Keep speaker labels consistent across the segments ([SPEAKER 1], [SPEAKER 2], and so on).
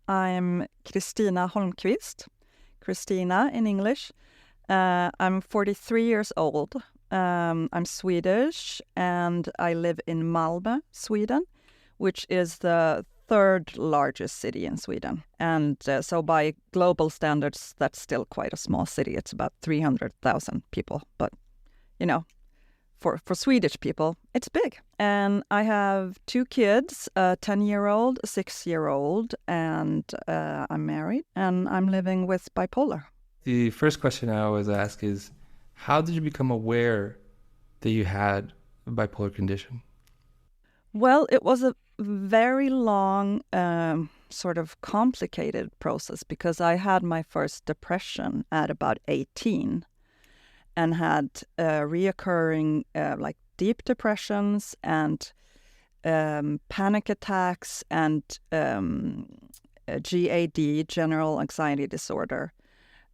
[SPEAKER 1] I'm Kristina Holmqvist, Kristina in English. I'm 43 years old. I'm Swedish and I live in Malmö, Sweden, which is the third largest city in Sweden. And so by global standards, that's still quite a small city. It's about 300,000 people. But, you know, for Swedish people, it's big. And I have 2 kids, a 10-year-old, a 6-year-old, and I'm married and I'm living with bipolar.
[SPEAKER 2] The first question I always ask is, how did you become aware that you had a bipolar condition?
[SPEAKER 1] Well, it was a very long, sort of complicated process because I had my first depression at about 18 and had reoccurring like deep depressions and panic attacks and GAD, general anxiety disorder,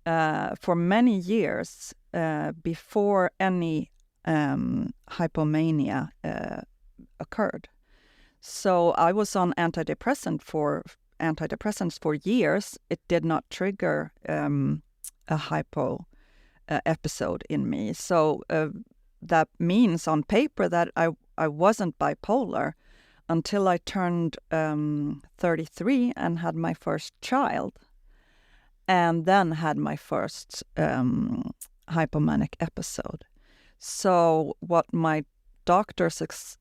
[SPEAKER 1] for many years before any hypomania occurred. So I was on antidepressants for years. It did not trigger a hypo episode in me. So that means on paper that I wasn't bipolar until I turned 33 and had my first child, and then had my first hypomanic episode. So what my doctor suspects,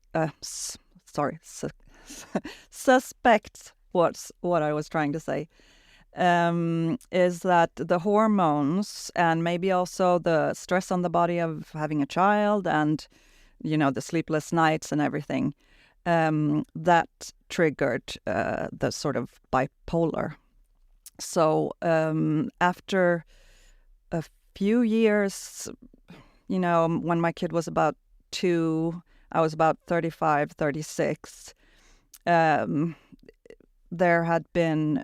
[SPEAKER 1] what I was trying to say, is that the hormones and maybe also the stress on the body of having a child and, you know, the sleepless nights and everything, that triggered the sort of bipolar. So after a few years, you know, when my kid was about 2, I was about 35, 36. There had been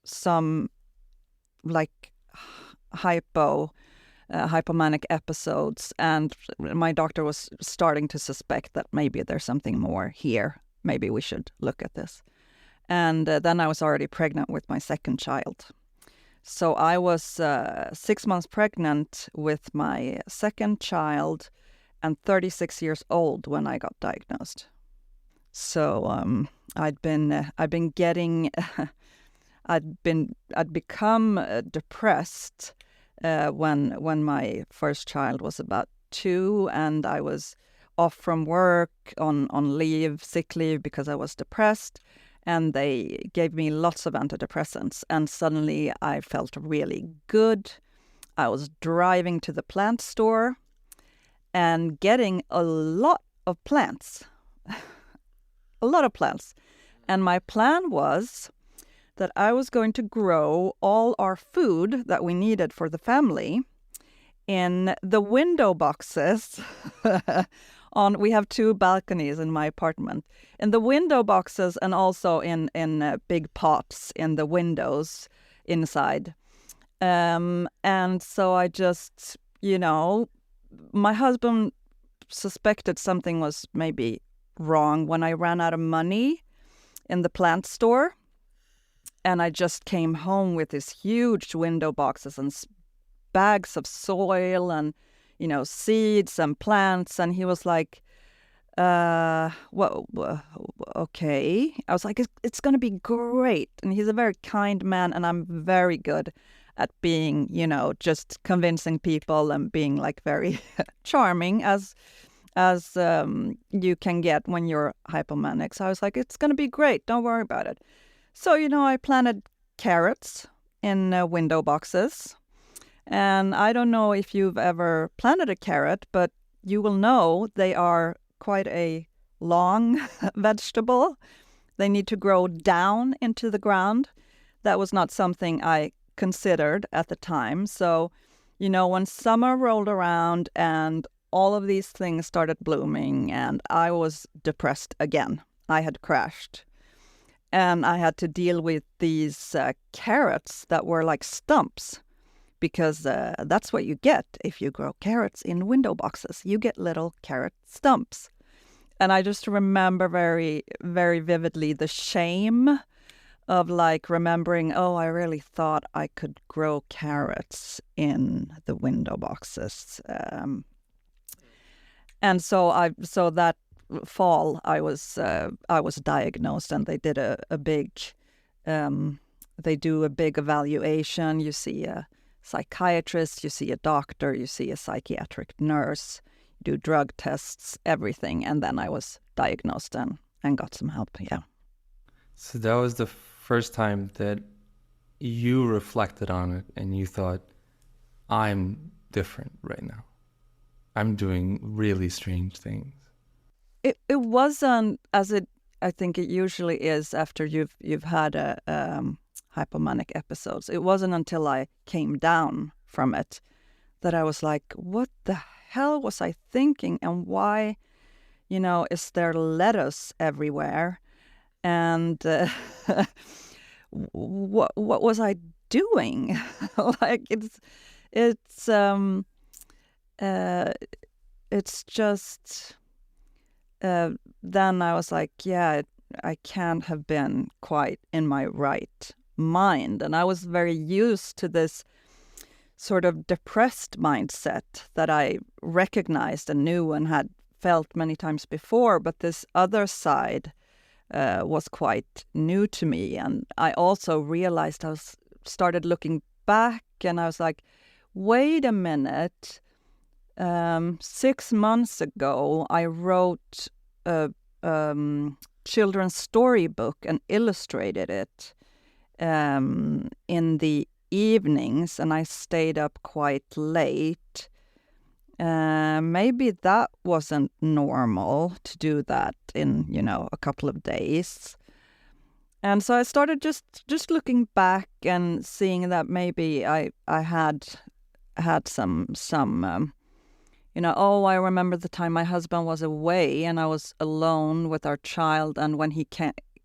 [SPEAKER 1] some like hypomanic episodes, and my doctor was starting to suspect that maybe there's something more here. Maybe we should look at this. And then I was already pregnant with my second child. So I was 6 months pregnant with my second child and 36 years old when I got diagnosed. So I'd become depressed when my first child was about 2, and I was off from work on leave, sick leave, because I was depressed. And they gave me lots of antidepressants, and suddenly I felt really good. I was driving to the plant store and getting a lot of plants. A lot of plants. And my plan was that I was going to grow all our food that we needed for the family in the window boxes. We have 2 balconies in my apartment. In the window boxes and also in big pots in the windows inside. And so I just, you know, my husband suspected something was maybe wrong when I ran out of money in the plant store. And I just came home with these huge window boxes and bags of soil and, you know, seeds and plants. And he was like, well, okay. I was like, it's going to be great. And he's a very kind man, and I'm very good at being, you know, just convincing people and being like very charming as you can get when you're hypomanic. So I was like, it's going to be great. Don't worry about it. So, you know, I planted carrots in window boxes. And I don't know if you've ever planted a carrot, but you will know they are quite a long vegetable. They need to grow down into the ground. That was not something I considered at the time. So, you know, when summer rolled around and all of these things started blooming and I was depressed again, I had crashed. And I had to deal with these carrots that were like stumps, because that's what you get if you grow carrots in window boxes. You get little carrot stumps. And I just remember very, very vividly the shame of like remembering, oh, I really thought I could grow carrots in the window boxes. And so that fall I was diagnosed, and they did a big they do a big evaluation. You see a psychiatrist, you see a doctor, you see a psychiatric nurse, you do drug tests, everything, and then I was diagnosed and got some help. Yeah.
[SPEAKER 2] So that was the first time that you reflected on it and you thought, I'm different right now. I'm doing really strange things.
[SPEAKER 1] It wasn't as it I think it usually is after you've had a hypomanic episodes. It wasn't until I came down from it that I was like, what the hell was I thinking, and why, is there lettuce everywhere, and what was I doing? Like it's just. Then I was like, yeah, I can't have been quite in my right mind. And I was very used to this sort of depressed mindset that I recognized and knew and had felt many times before. But this other side was quite new to me. And I also realized started looking back, and I was like, wait a minute. 6 months ago, I wrote a children's storybook and illustrated it in the evenings, and I stayed up quite late. Maybe that wasn't normal to do that in, a couple of days. And so I started just looking back and seeing that maybe I had some I remember the time my husband was away and I was alone with our child. And when he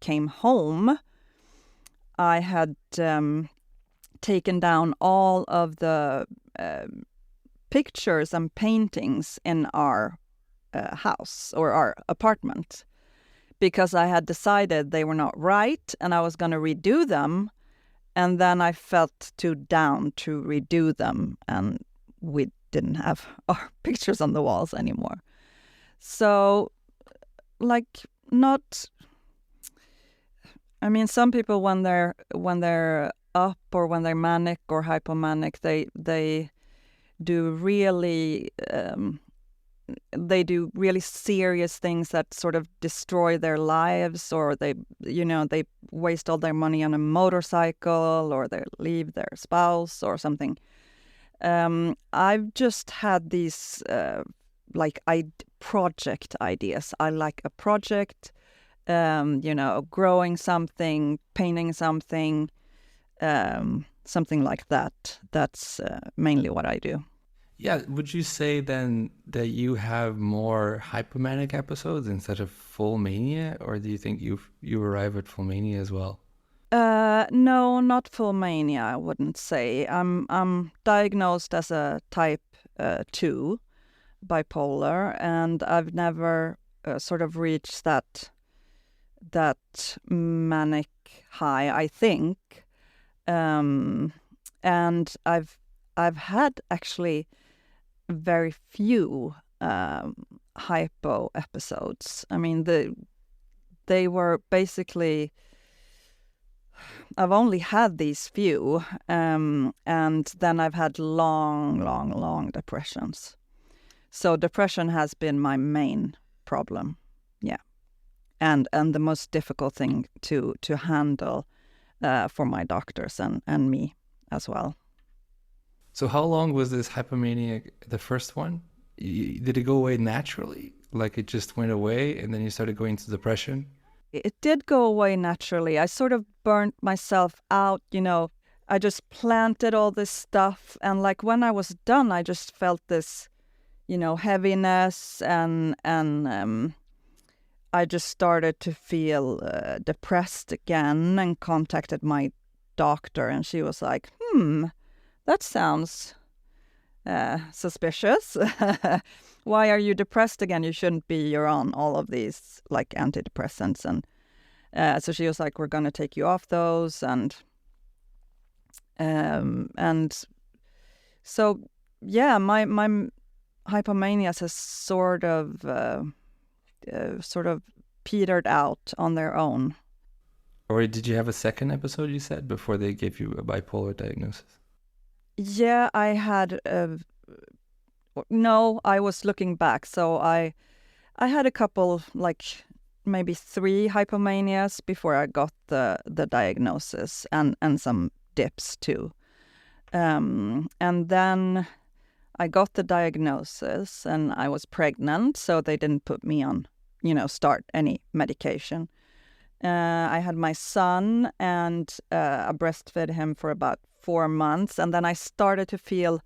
[SPEAKER 1] came home, I had taken down all of the pictures and paintings in our house or our apartment, because I had decided they were not right and I was going to redo them. And then I felt too down to redo them, and we didn't have our pictures on the walls anymore. So, some people when they're up or when they're manic or hypomanic, they do really serious things that sort of destroy their lives, or they waste all their money on a motorcycle, or they leave their spouse or something. I've just had these project ideas. I like a project, growing something, painting something, something like that. That's mainly what I do.
[SPEAKER 2] Yeah, would you say then that you have more hypomanic episodes instead of full mania, or do you think you arrive at full mania as well?
[SPEAKER 1] No, not full mania, I wouldn't say. I'm diagnosed as a type 2 bipolar, and I've never sort of reached that manic high, I think. And I've had actually very few hypo episodes. I mean, they were basically, I've only had these few, and then I've had long depressions. So depression has been my main problem, yeah, and the most difficult thing to handle for my doctors and me as well.
[SPEAKER 2] So how long was this hypomania, the first one? Did it go away naturally? Like it just went away and then you started going into depression?
[SPEAKER 1] It did go away naturally. I sort of burnt myself out, I just planted all this stuff. And like when I was done, I just felt this, heaviness and I just started to feel depressed again, and contacted my doctor, and she was like, that sounds suspicious. Why are you depressed again? You shouldn't be. You're on all of these like antidepressants. So she was like, we're going to take you off those. And so, yeah, my hypomanias has sort of petered out on their own.
[SPEAKER 2] Or did you have a second episode, you said, before they gave you a bipolar diagnosis?
[SPEAKER 1] Yeah, I had... no, I was looking back. So I had a couple, like maybe 3 hypomanias before I got the diagnosis, and some dips too. And then I got the diagnosis and I was pregnant, so they didn't put me on, start any medication. I had my son, and I breastfed him for about 4 months, and then I started to feel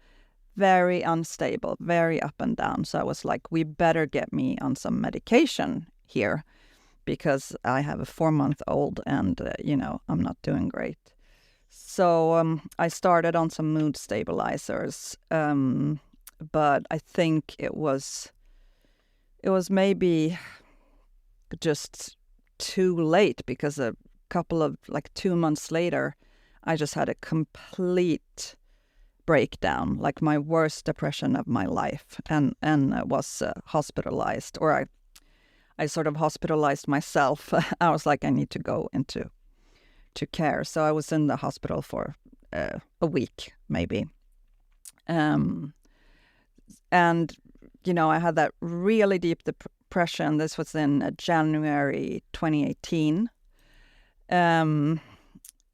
[SPEAKER 1] very unstable, very up and down. So I was like, we better get me on some medication here, because I have a 4-month-old and, I'm not doing great. So I started on some mood stabilizers, but I think it was maybe just too late, because a couple of 2 months later, I just had a complete breakdown, like my worst depression of my life, and was hospitalized, or I sort of hospitalized myself. I was like, I need to go into care. So I was in the hospital for a week, maybe. And, I had that really deep depression. This was in January 2018.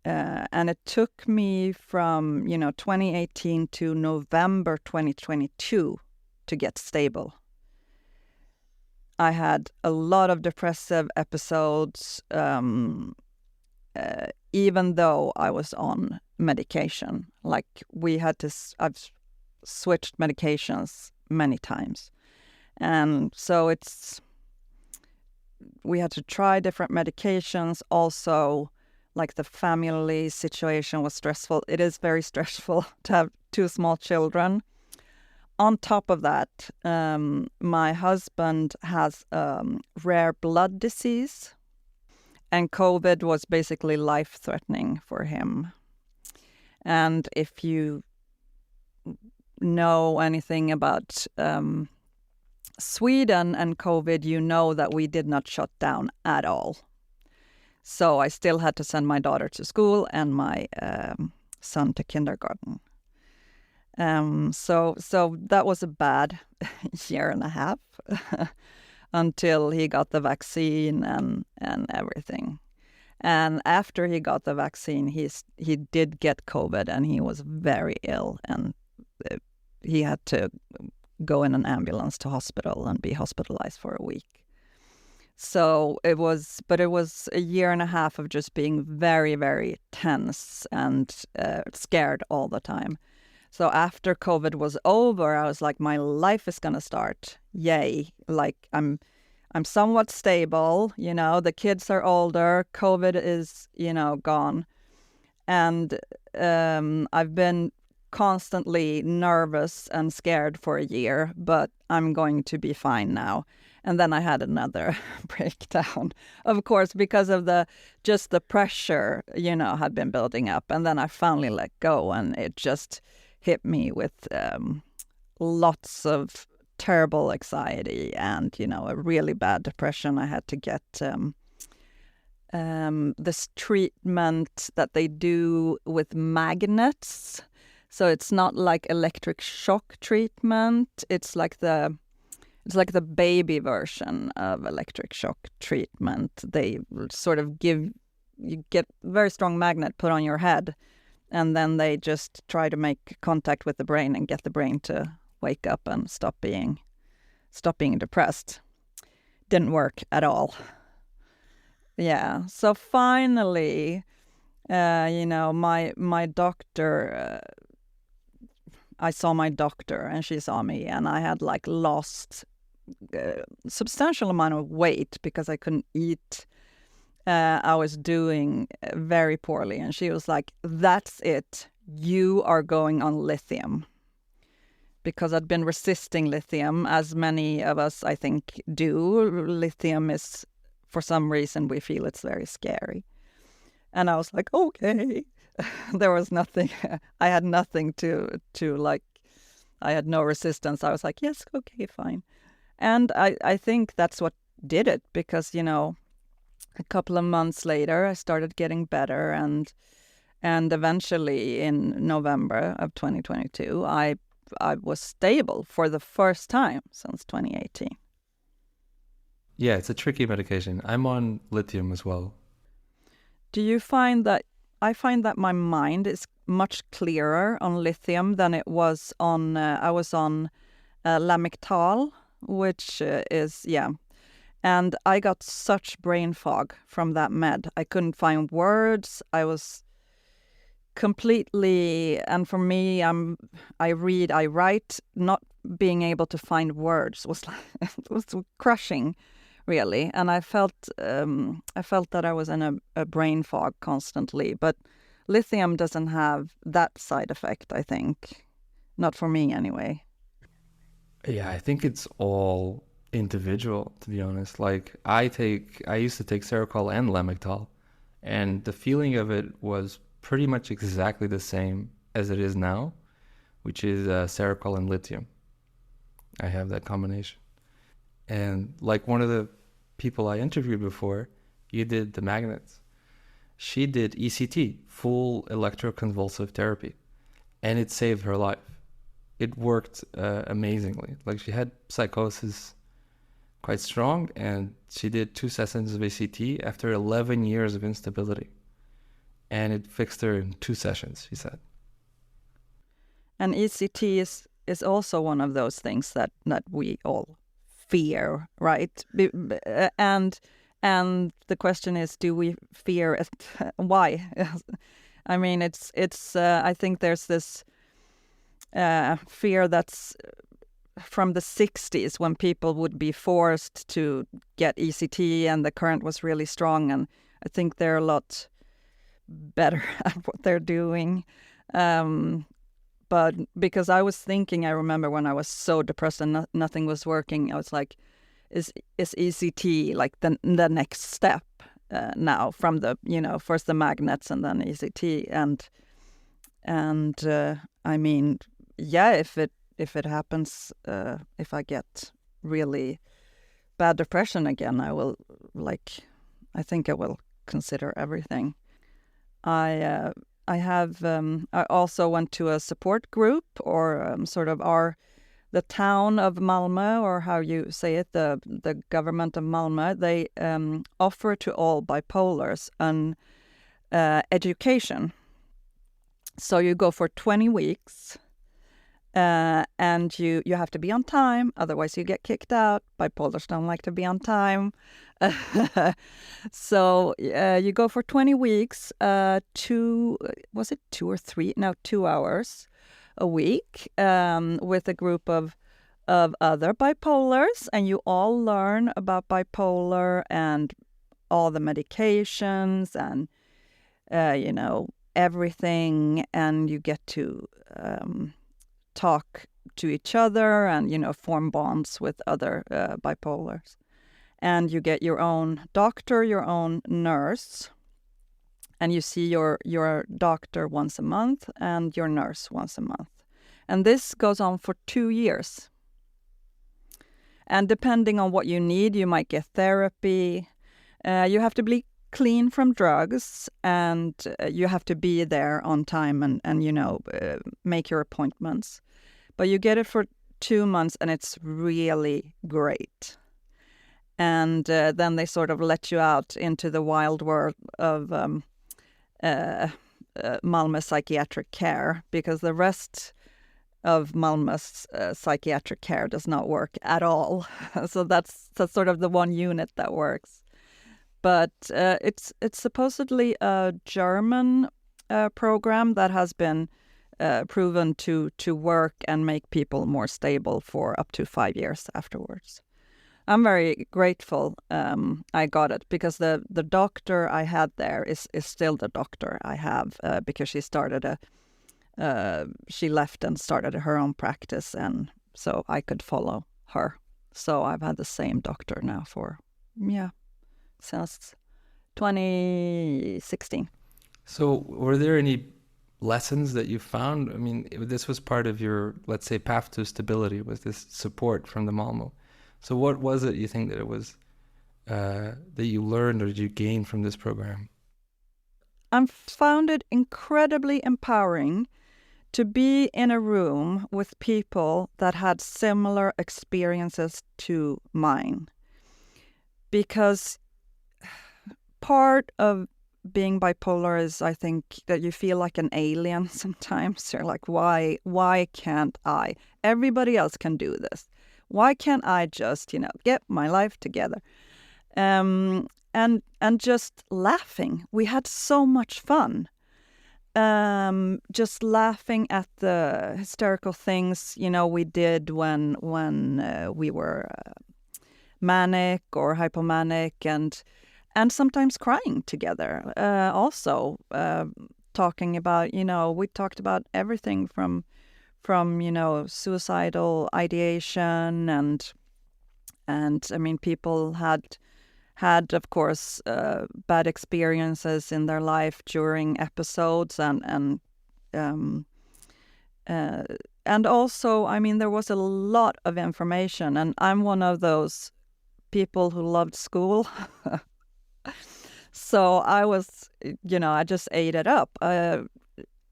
[SPEAKER 1] And it took me from, 2018 to November 2022 to get stable. I had a lot of depressive episodes, even though I was on medication. Like I've switched medications many times. And so we had to try different medications. Also, like, the family situation was stressful. It is very stressful to have 2 small children. On top of that, my husband has rare blood disease, and COVID was basically life-threatening for him. And if you know anything about Sweden and COVID, you know that we did not shut down at all. So I still had to send my daughter to school and my son to kindergarten. So that was a bad year and a half until he got the vaccine and everything. And after he got the vaccine, he did get COVID, and he was very ill, and he had to go in an ambulance to hospital and be hospitalized for a week. So it was a year and a half of just being very, very tense and scared all the time. So after COVID was over, I was like, my life is going to start. Yay. Like, I'm somewhat stable, the kids are older, COVID is, gone. And I've been constantly nervous and scared for a year, but I'm going to be fine now. And then I had another breakdown, of course, because of the pressure, had been building up. And then I finally let go, and it just hit me with lots of terrible anxiety and, a really bad depression. I had to get this treatment that they do with magnets. So it's not like electric shock treatment. It's like the baby version of electric shock treatment. They sort of you get very strong magnet put on your head, and then they just try to make contact with the brain and get the brain to wake up and stop being depressed. Didn't work at all. Yeah. So finally, my doctor, I saw my doctor and she saw me, and I had lost a substantial amount of weight because I couldn't eat. I was doing very poorly, and she was like, that's it. You are going on lithium. Because I'd been resisting lithium, as many of us, I think, do. Lithium is for some reason we feel it's very scary. And I was like, okay. There was nothing. I had nothing to like. I had no resistance. I was like, yes, okay, fine. And I think that's what did it, because, a couple of months later, I started getting better, and eventually in November of 2022, I was stable for the first time since 2018.
[SPEAKER 2] Yeah, it's a tricky medication. I'm on lithium as well.
[SPEAKER 1] Do you find that I find that my mind is much clearer on lithium than it was on, I was on Lamictal, which is, yeah. And I got such brain fog from that med. I couldn't find words. I was completely, and for me, I read, I write, not being able to find words was like, it was crushing, really. And I felt that I was in a brain fog constantly. But lithium doesn't have that side effect, I think. Not for me, anyway.
[SPEAKER 2] Yeah, I think it's all individual, to be honest. Like I used to take Seroquel and Lamictal, and the feeling of it was pretty much exactly the same as it is now, which is Seroquel and lithium. I have that combination. And like one of the people I interviewed before, you did the magnets. She did ECT, full electroconvulsive therapy, and it saved her life. It worked amazingly. Like she had psychosis quite strong, and she did 2 sessions of ECT after 11 years of instability. And it fixed her in 2 sessions, she said.
[SPEAKER 1] And ECT is also one of those things that we all fear, right? And the question is, do we fear it? Why? I mean, it's. I think there's this fear that's from the 60s, when people would be forced to get ECT and the current was really strong. And I think they're a lot better at what they're doing. But because I was thinking, I remember when I was so depressed and nothing was working, I was like, is ECT like the next step now, from the, first the magnets and then ECT? And I mean, yeah, if it happens, if I get really bad depression again, I think I will consider everything. I also went to a support group, or sort of the town of Malmö, or how you say it, the government of Malmö. They offer to all bipolars an education. So you go for 20 weeks. And you have to be on time, otherwise you get kicked out. Bipolars don't like to be on time. So you go for 20 weeks, 2 or 3? No, 2 hours a week, with a group of other bipolars, and you all learn about bipolar and all the medications and everything, and you get to talk to each other and form bonds with other bipolars. And you get your own doctor, your own nurse, and you see your doctor once a month and your nurse once a month. And this goes on for 2 years. And depending on what you need, you might get therapy. You have to be clean from drugs, and you have to be there on time and make your appointments. But you get it for 2 months, and it's really great. And then they sort of let you out into the wild world of Malmö psychiatric care, because the rest of Malmö's psychiatric care does not work at all. So that's sort of the one unit that works. But it's supposedly a German program that has been proven to work and make people more stable for up to 5 years afterwards. I'm very grateful I got it, because the doctor I had there is still the doctor I have, because she left and started her own practice, and so I could follow her. So I've had the same doctor now for since 2016.
[SPEAKER 2] So were there any lessons that you found? I mean, this was part of your, let's say, path to stability, was this support from the Malmö. So what was it you think that it was that you learned or did you gain from this program?
[SPEAKER 1] I found it incredibly empowering to be in a room with people that had similar experiences to mine. Because part of being bipolar is, I think, that you feel like an alien sometimes. You're like, why can't I? Everybody else can do this. Why can't I just, get my life together? And just laughing. We had so much fun. Just laughing at the hysterical things, we did when we were manic or hypomanic, and sometimes crying together. Also, talking about, we talked about everything from suicidal ideation, and I mean, people had, of course, bad experiences in their life during episodes, and also, I mean, there was a lot of information, and I'm one of those people who loved school. So I was, I just ate it up.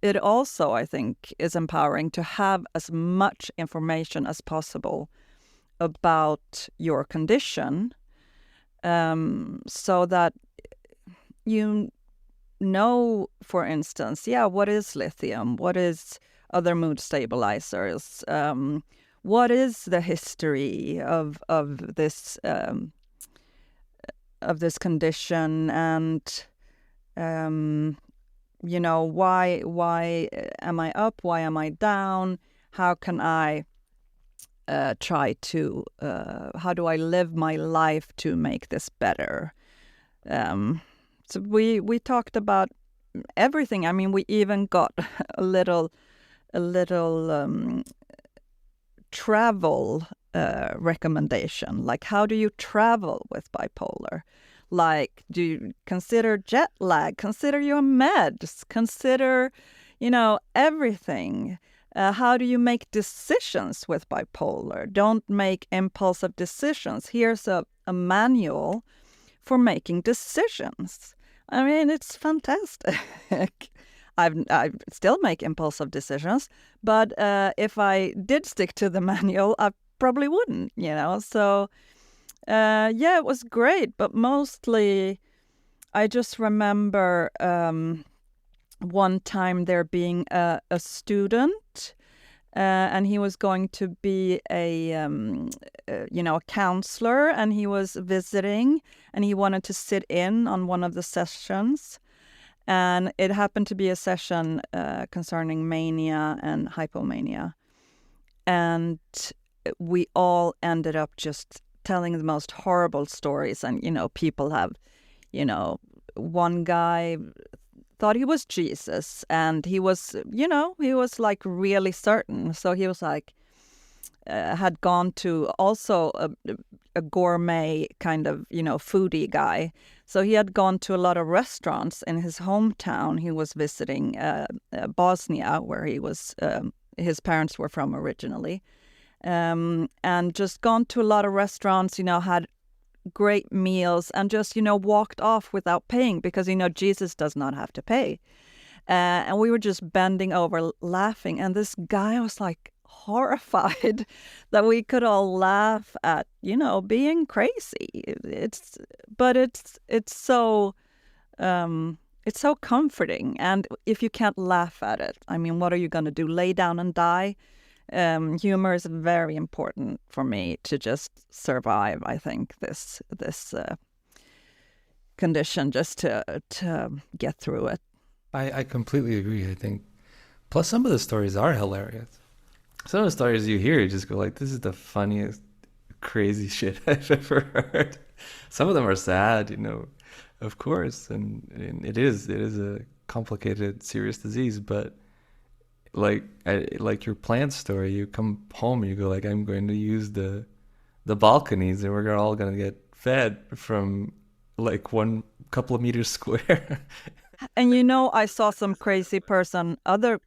[SPEAKER 1] It also, I think, is empowering to have as much information as possible about your condition, so that for instance, what is lithium? What is other mood stabilizers? What is the history of this condition? And why am I up? Why am I down? How can I how do I live my life to make this better? So we talked about everything. I mean, we even got a little travel recommendation, like how do you travel with bipolar? Like, do you consider jet lag? Consider your meds? Consider, everything. How do you make decisions with bipolar? Don't make impulsive decisions. Here's a manual for making decisions. I mean, it's fantastic. I still make impulsive decisions, but if I did stick to the manual, I probably wouldn't, So, it was great, but mostly I just remember one time there being a student, and he was going to be a counselor, and he was visiting, and he wanted to sit in on one of the sessions. And it happened to be a session concerning mania and hypomania. And we all ended up just telling the most horrible stories. And, people have, one guy thought he was Jesus, and he was, he was like really certain. So he was like, had gone to also a gourmet kind of, foodie guy. So he had gone to a lot of restaurants in his hometown. He was visiting Bosnia, where he was, his parents were from originally, and just gone to a lot of restaurants, had great meals, and just, walked off without paying because, Jesus does not have to pay. And we were just bending over laughing. And this guy was like horrified that we could all laugh at, being crazy. It's so comforting. And if you can't laugh at it, I mean, what are you going to do? Lay down and die? Humor is very important for me to just survive, I think, this condition, just to get through it.
[SPEAKER 2] I completely agree, I think. Plus, some of the stories are hilarious. Some of the stories you hear, you just go like, this is the funniest, crazy shit I've ever heard. Some of them are sad, of course. And it is a complicated, serious disease. But like your plant story, you come home and you go like, I'm going to use the balconies and we're all going to get fed from like one couple of meters square.
[SPEAKER 1] And I saw some other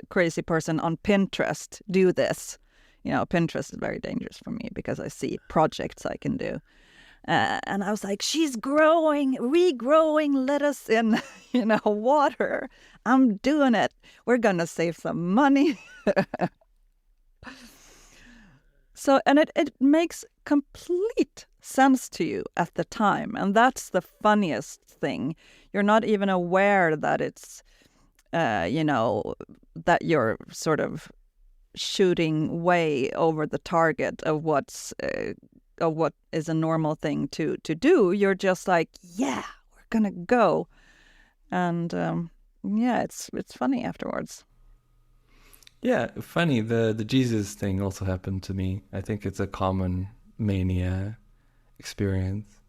[SPEAKER 1] crazy person on Pinterest do this. Pinterest is very dangerous for me because I see projects I can do. And I was like, she's growing, regrowing lettuce in, water. I'm doing it. We're going to save some money. So, and it makes complete sense to you at the time. And that's the funniest thing. You're not even aware that it's, that you're sort of shooting way over the target of what is a normal thing to do. You're just like, yeah, we're gonna go, and it's funny afterwards.
[SPEAKER 2] Yeah, funny. The Jesus thing also happened to me. I think it's a common mania experience.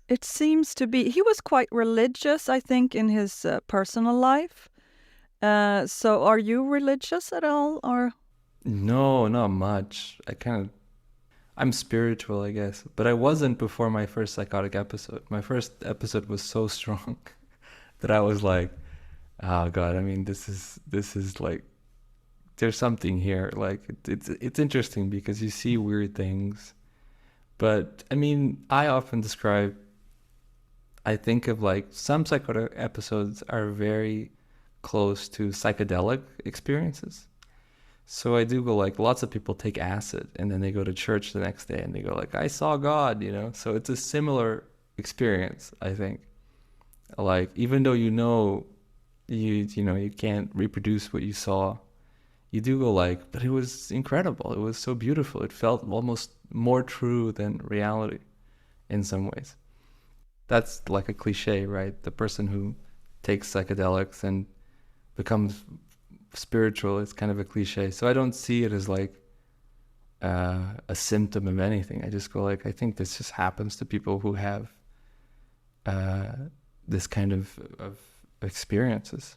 [SPEAKER 1] It seems to be. He was quite religious, I think, in his personal life. So are you religious at all, or?
[SPEAKER 2] No, not much. I'm spiritual, I guess, but I wasn't before my first psychotic episode. My first episode was so strong that I was like, oh God, I mean, this is like, there's something here. Like it's interesting because you see weird things. But I mean, I think of like some psychotic episodes are very close to psychedelic experiences. So I do go like, lots of people take acid and then they go to church the next day and they go like, I saw God, So it's a similar experience, I think. Like, even though you can't reproduce what you saw, you do go like, but it was incredible. It was so beautiful. It felt almost more true than reality in some ways. That's like a cliche, right? The person who takes psychedelics and becomes spiritual is kind of a cliche. So I don't see it as like a symptom of anything. I just go like, I think this just happens to people who have this kind of experiences.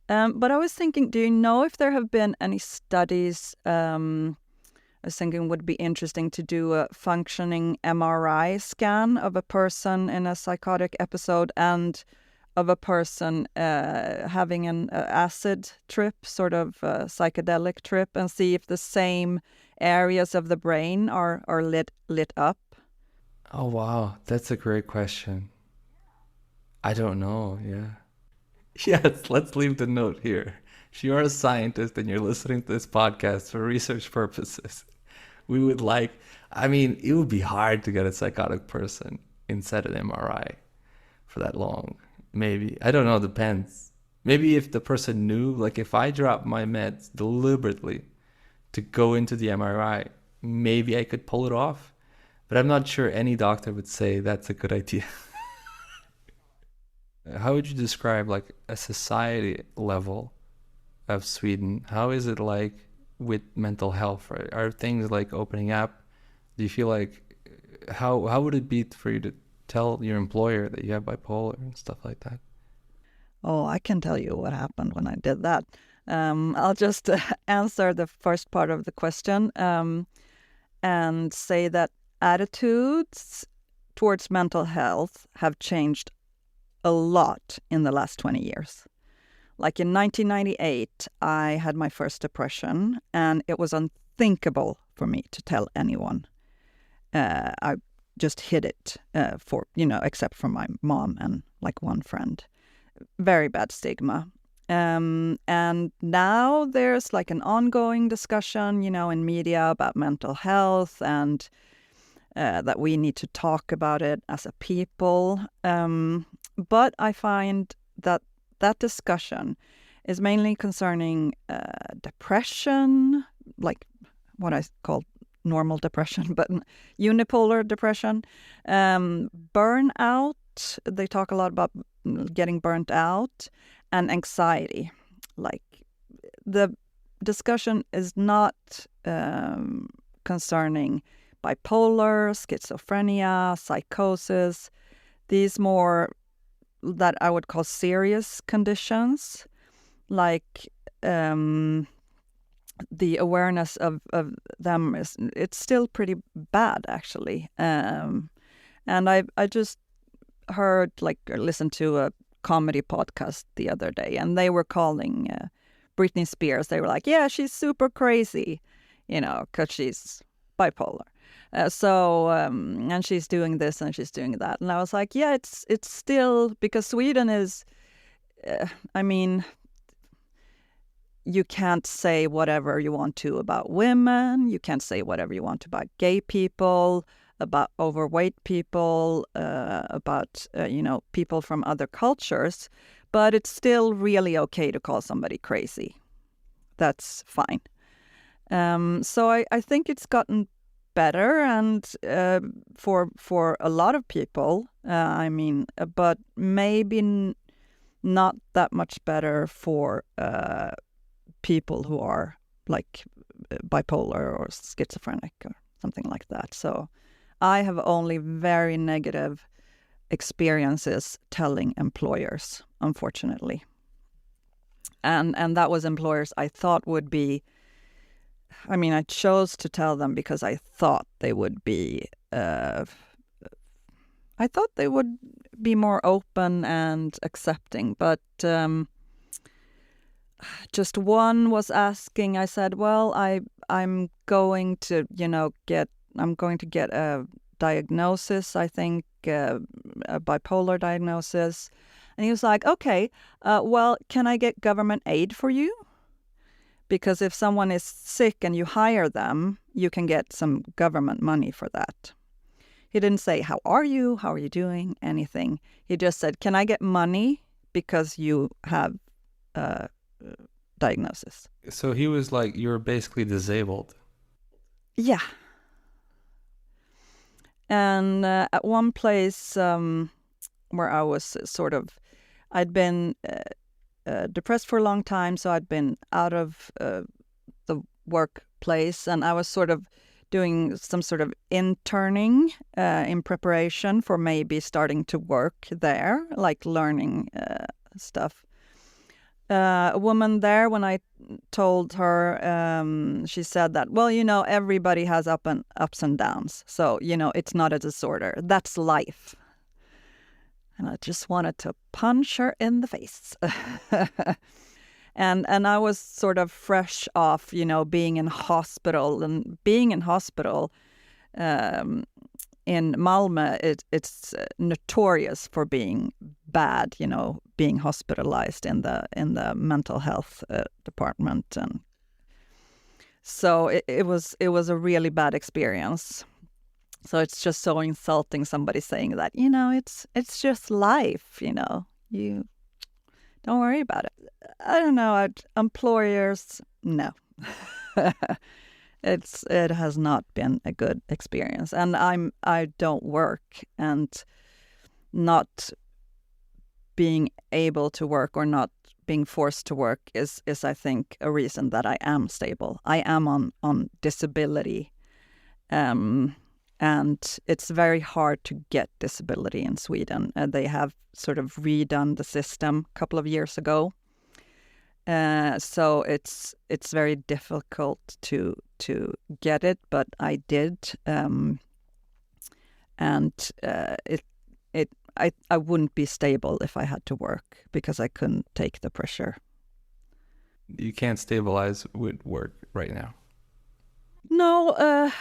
[SPEAKER 1] But I was thinking, do you know if there have been any studies? I was thinking it would be interesting to do a functioning MRI scan of a person in a psychotic episode and of a person having an acid trip, sort of psychedelic trip, and see if the same areas of the brain are lit up.
[SPEAKER 2] Oh, wow. That's a great question. I don't know. Yeah. Yes, let's leave the note here. If you are a scientist and you're listening to this podcast for research purposes, we would like, it would be hard to get a psychotic person inside an MRI for that long. Maybe. I don't know, depends. Maybe if the person knew, like if I drop my meds deliberately to go into the MRI, maybe I could pull it off. But I'm not sure any doctor would say that's a good idea. How would you describe like a society level of Sweden? How is it like with mental health? Right? Are things like opening up? Do you feel like how would it be for you to tell your employer that you have bipolar and stuff like that?
[SPEAKER 1] Oh, I can tell you what happened when I did that. I'll just answer the first part of the question and say that attitudes towards mental health have changed a lot in the last 20 years. Like in 1998, I had my first depression, and it was unthinkable for me to tell anyone. I just hid it except for my mom and like one friend. Very bad stigma. And now there's like an ongoing discussion, in media about mental health and that we need to talk about it as a people. But I find that discussion is mainly concerning depression, like what I call normal depression, but unipolar depression, burnout. They talk a lot about getting burnt out, and anxiety. Like the discussion is not concerning bipolar, schizophrenia, psychosis, these more that I would call serious conditions, like the awareness of them it's still pretty bad, actually. And I just heard, like, or listened to a comedy podcast the other day, and they were calling Britney Spears. They were like, yeah, she's super crazy, because she's bipolar. And she's doing this and she's doing that. And I was like, yeah, it's still, because Sweden is, I mean, you can't say whatever you want to about women. You can't say whatever you want about gay people, about overweight people, about, people from other cultures. But it's still really okay to call somebody crazy. That's fine. So I think it's gotten better, and for a lot of people, but maybe not that much better for people who are like bipolar or schizophrenic or something like that. So I have only very negative experiences telling employers, unfortunately. And that was employers I thought would be, I chose to tell them because I thought they would be, more open and accepting. But just one was asking, I said, well, I'm going to get a diagnosis, I think, a bipolar diagnosis. And he was like, okay, well, can I get government aid for you? Because if someone is sick and you hire them, you can get some government money for that. He didn't say, how are you doing, anything. He just said, can I get money because you have a diagnosis?
[SPEAKER 2] So he was like, you're basically disabled.
[SPEAKER 1] Yeah. And at one place where I was I'd been depressed for a long time, so I'd been out of the workplace, and I was sort of doing some sort of interning in preparation for maybe starting to work there, like learning stuff. A woman there, when I told her, she said that, well, everybody has ups and downs, so it's not a disorder. That's life. And I just wanted to punch her in the face. And I was sort of fresh off, being in hospital. And being in hospital in Malmö, it's notorious for being bad, being hospitalized in the mental health department. And so it was a really bad experience. So it's just so insulting, somebody saying that, it's just life, you don't worry about it. I don't know, employers, no. It has not been a good experience. And I don't work, and not being able to work or not being forced to work is I think a reason that I am stable. I am on disability. And it's very hard to get disability in Sweden. They have sort of redone the system a couple of years ago. So it's very difficult to get it, but I did. I wouldn't be stable if I had to work because I couldn't take the pressure.
[SPEAKER 2] You can't stabilize with work right now.
[SPEAKER 1] No,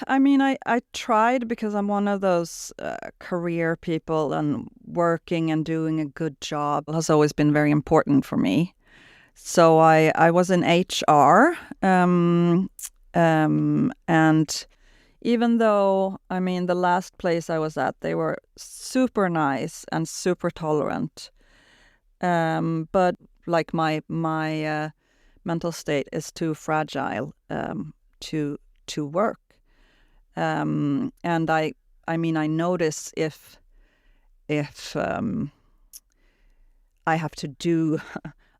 [SPEAKER 1] I tried because I'm one of those career people, and working and doing a good job has always been very important for me. So I was in HR, and even though, the last place I was at, they were super nice and super tolerant, but like my mental state is too fragile to work. And I notice if I have to do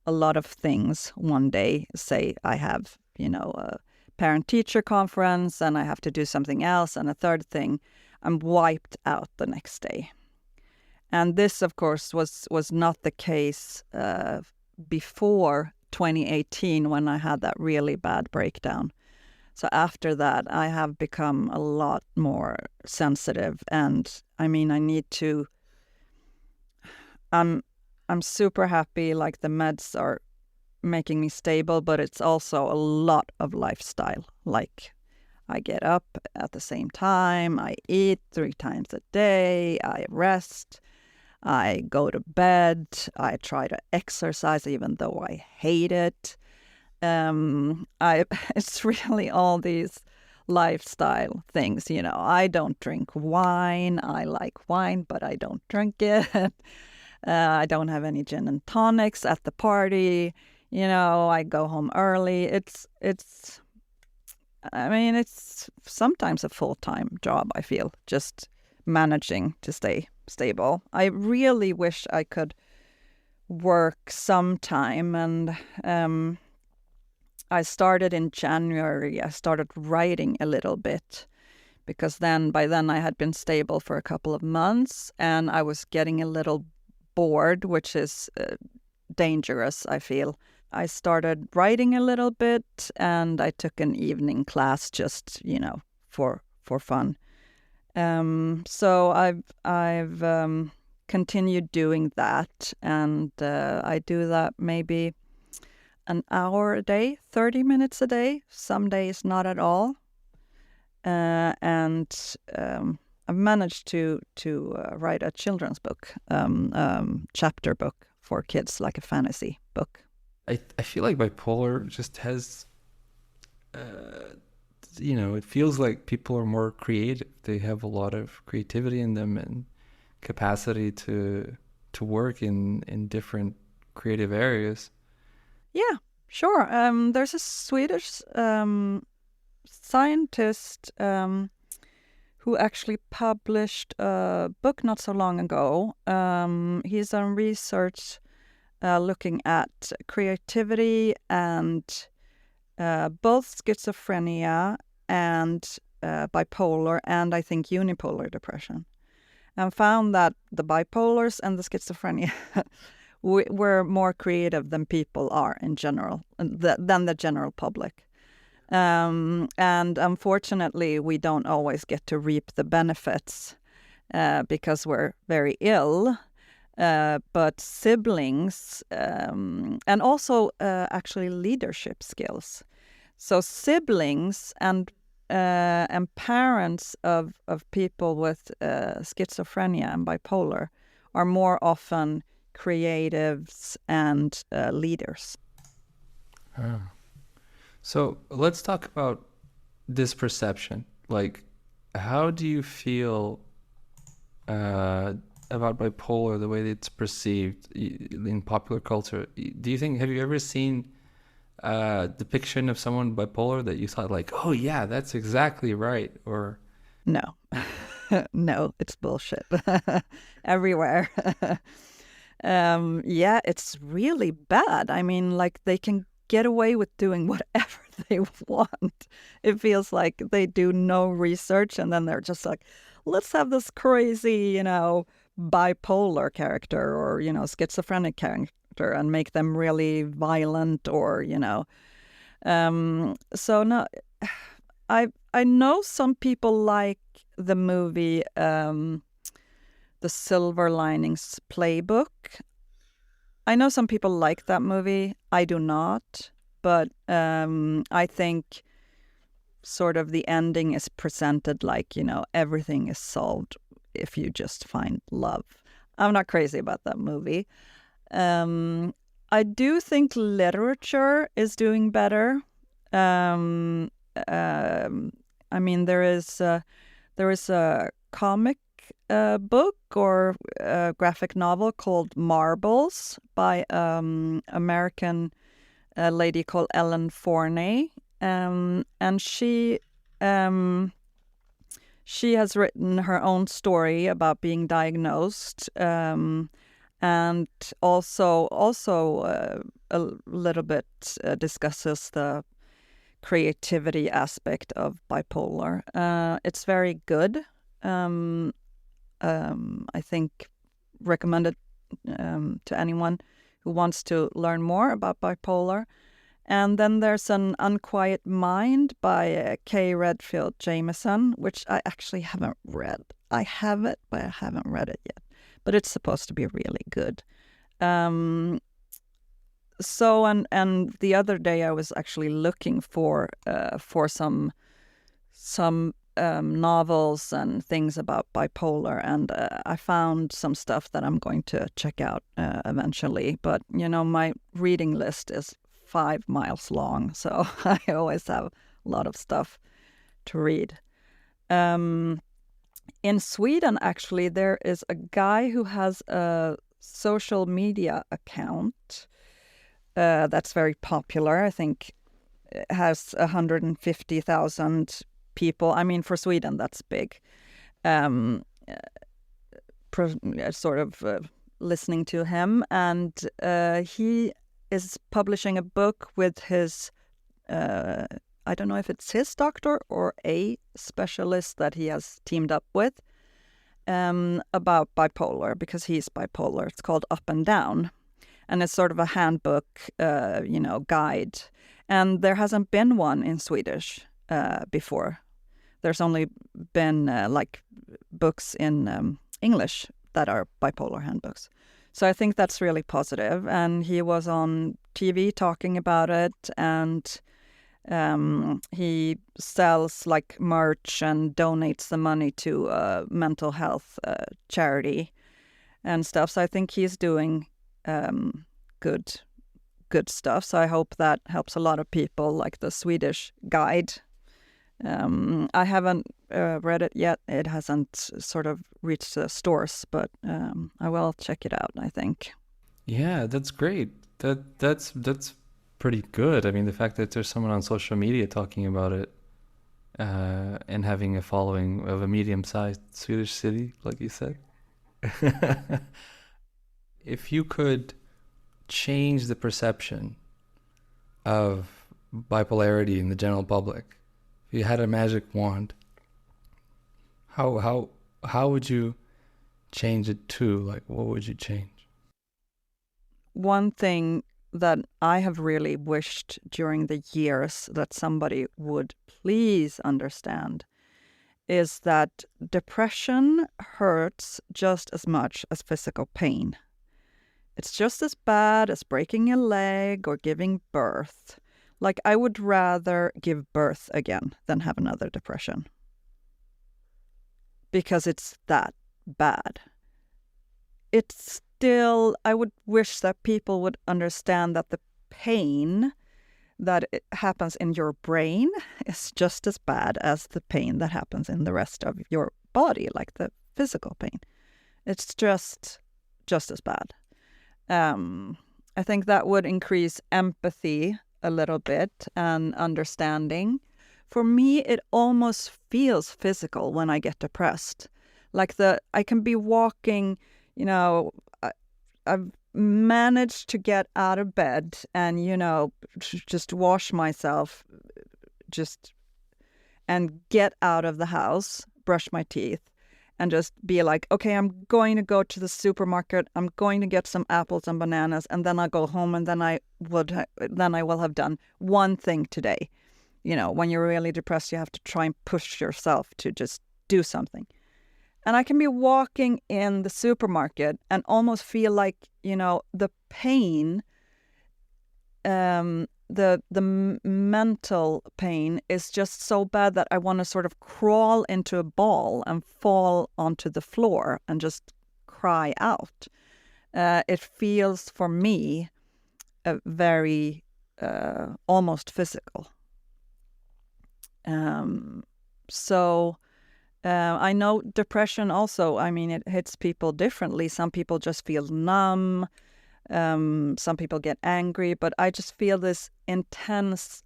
[SPEAKER 1] a lot of things one day, say I have, a parent-teacher conference and I have to do something else and a third thing, I'm wiped out the next day. And this, of course, was not the case before 2018 when I had that really bad breakdown. So after that, I have become a lot more sensitive, and I need to I'm I'm super happy. Like the meds are making me stable, but it's also a lot of lifestyle. Like I get up at the same time, I eat 3 times a day, I rest, I go to bed, I try to exercise even though I hate it. I It's really all these lifestyle things. I don't drink wine. I like wine, but I don't drink it. I don't have any gin and tonics at the party. I go home early. I mean, it's sometimes a full-time job, I feel, just managing to stay stable. I really wish I could work sometime, and I started in January. I started writing a little bit because by then I had been stable for a couple of months and I was getting a little bored, which is dangerous, I feel. I started writing a little bit and I took an evening class just, for fun. So I've continued doing that, and I do that maybe an hour a day, 30 minutes a day, some days not at all. And I've managed to write a children's book, chapter book for kids, like a fantasy book.
[SPEAKER 2] I feel like bipolar just has, it feels like people are more creative. They have a lot of creativity in them and capacity to work in different creative areas.
[SPEAKER 1] Yeah, sure. There's a Swedish scientist who actually published a book not so long ago. He's done research looking at creativity and both schizophrenia and bipolar and I think unipolar depression, and found that the bipolars and the schizophrenia were more creative than people are in general, than the general public. And unfortunately, we don't always get to reap the benefits because we're very ill. But siblings and also actually leadership skills. So siblings and parents of people with schizophrenia and bipolar are more often creatives and leaders.
[SPEAKER 2] Ah. So let's talk about this perception. Like, how do you feel about bipolar, the way that it's perceived in popular culture? Do you think, have you ever seen a depiction of someone bipolar that you thought like, oh yeah, that's exactly right? Or
[SPEAKER 1] no, no, it's bullshit everywhere. Yeah, it's really bad. I mean, like they can get away with doing whatever they want. It feels like they do no research and then they're just like, let's have this crazy, bipolar character or, schizophrenic character and make them really violent or, So no, I know some people like the movie The Silver Linings Playbook. I know some people like that movie. I do not, but I think sort of the ending is presented like, everything is solved if you just find love. I'm not crazy about that movie. I do think literature is doing better. I mean, there is a comic book or a graphic novel called Marbles by American lady called Ellen Forney, and she has written her own story about being diagnosed, and also a little bit discusses the creativity aspect of bipolar. It's very good. I think recommended to anyone who wants to learn more about bipolar. And then there's An Unquiet Mind by Kay Redfield Jameson, which I actually haven't read. I have it, but I haven't read it yet. but it's supposed to be really good. So and the other day I was actually looking for some novels and things about bipolar, and I found some stuff that I'm going to check out eventually. But my reading list is 5 miles long, so I always have a lot of stuff to read. In Sweden, actually, there is a guy who has a social media account that's very popular. I think it has 150,000 people. I mean, for Sweden, that's big. Sort of listening to him, and he is publishing a book with his, I don't know if it's his doctor or a specialist that he has teamed up with, about bipolar, because he's bipolar. It's called Up and Down, and it's sort of a handbook, guide. And there hasn't been one in Swedish before. There's only been books in English that are bipolar handbooks. So I think that's really positive. And he was on TV talking about it, and he sells merch and donates the money to a mental health charity and stuff. So I think he's doing good stuff. So I hope that helps a lot of people, like the Swedish guide. I haven't read it yet. It hasn't sort of reached the stores, but I will check it out, I think.
[SPEAKER 2] Yeah, that's great. That's pretty good. I mean, the fact that there's someone on social media talking about it and having a following of a medium-sized Swedish city, like you said. If you could change the perception of bipolarity in the general public, if you had a magic wand, how would you change it to? What would you change?
[SPEAKER 1] One thing that I have really wished during the years that somebody would please understand is that depression hurts just as much as physical pain. It's just as bad as breaking a leg or giving birth. I would rather give birth again than have another depression, because it's that bad. It's still, I would wish that people would understand that the pain that it happens in your brain is just as bad as the pain that happens in the rest of your body, like the physical pain. It's just as bad. I think that would increase empathy a little bit and understanding. For me, it almost feels physical when I get depressed. I can be walking, I've managed to get out of bed and, just wash myself, and get out of the house, brush my teeth, and just be like, okay, I'm going to go to the supermarket. I'm going to get some apples and bananas, and then I'll go home, and then I will have done one thing today. When you're really depressed, you have to try and push yourself to just do something. And I can be walking in the supermarket and almost feel like, the pain, the mental pain is just so bad that I want to sort of crawl into a ball and fall onto the floor and just cry out. It feels for me very almost physical. I know depression also, I mean, it hits people differently. Some people just feel numb. Some people get angry, but I just feel this intense,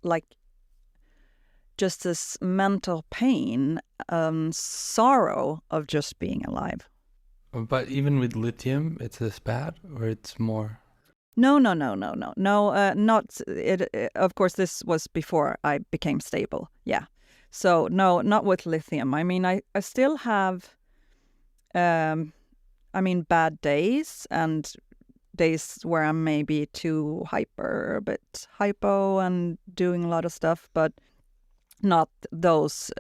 [SPEAKER 1] just this mental pain, sorrow of just being alive.
[SPEAKER 2] But even with lithium, it's as bad, or it's more?
[SPEAKER 1] No, not it. Of course, this was before I became stable. Yeah. So no, not with lithium. I mean, I still have, bad days and days where I'm maybe too hyper, a bit hypo and doing a lot of stuff, but not those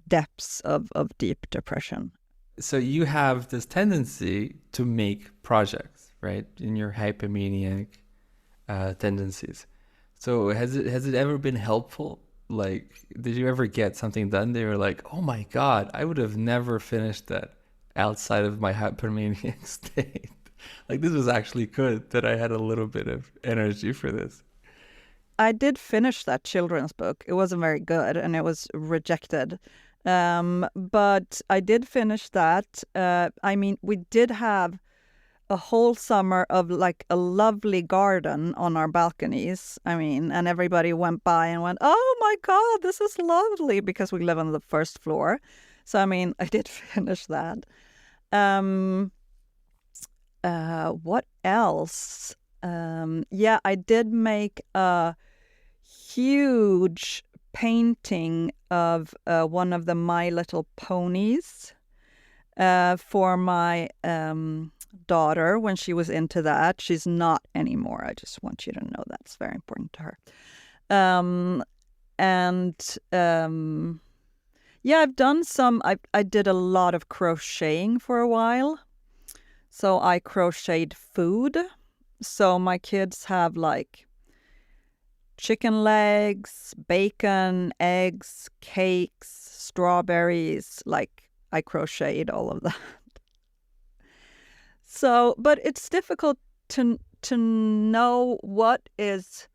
[SPEAKER 1] depths of deep depression.
[SPEAKER 2] So you have this tendency to make projects, right? In your hypomaniac tendencies. So has it ever been helpful? Like, did you ever get something done? They were like, "Oh my God, I would have never finished that outside of my hypomaniac state." Like, this was actually good that I had a little bit of energy for this.
[SPEAKER 1] I did finish that children's book. It wasn't very good and it was rejected. But I did finish that. I mean, we did have a whole summer of like a lovely garden on our balconies. I mean, and everybody went by and went, "Oh my God, this is lovely," because we live on the first floor. So, I mean, I did finish that. Um, what else? Yeah, I did make a huge painting of one of the My Little Ponies for my daughter when she was into that. She's not anymore. I just want you to know that's very important to her. And yeah, I've done some. I did a lot of crocheting for a while. So I crocheted food. So my kids have like chicken legs, bacon, eggs, cakes, strawberries. Like I crocheted all of that. So, but it's difficult to know what is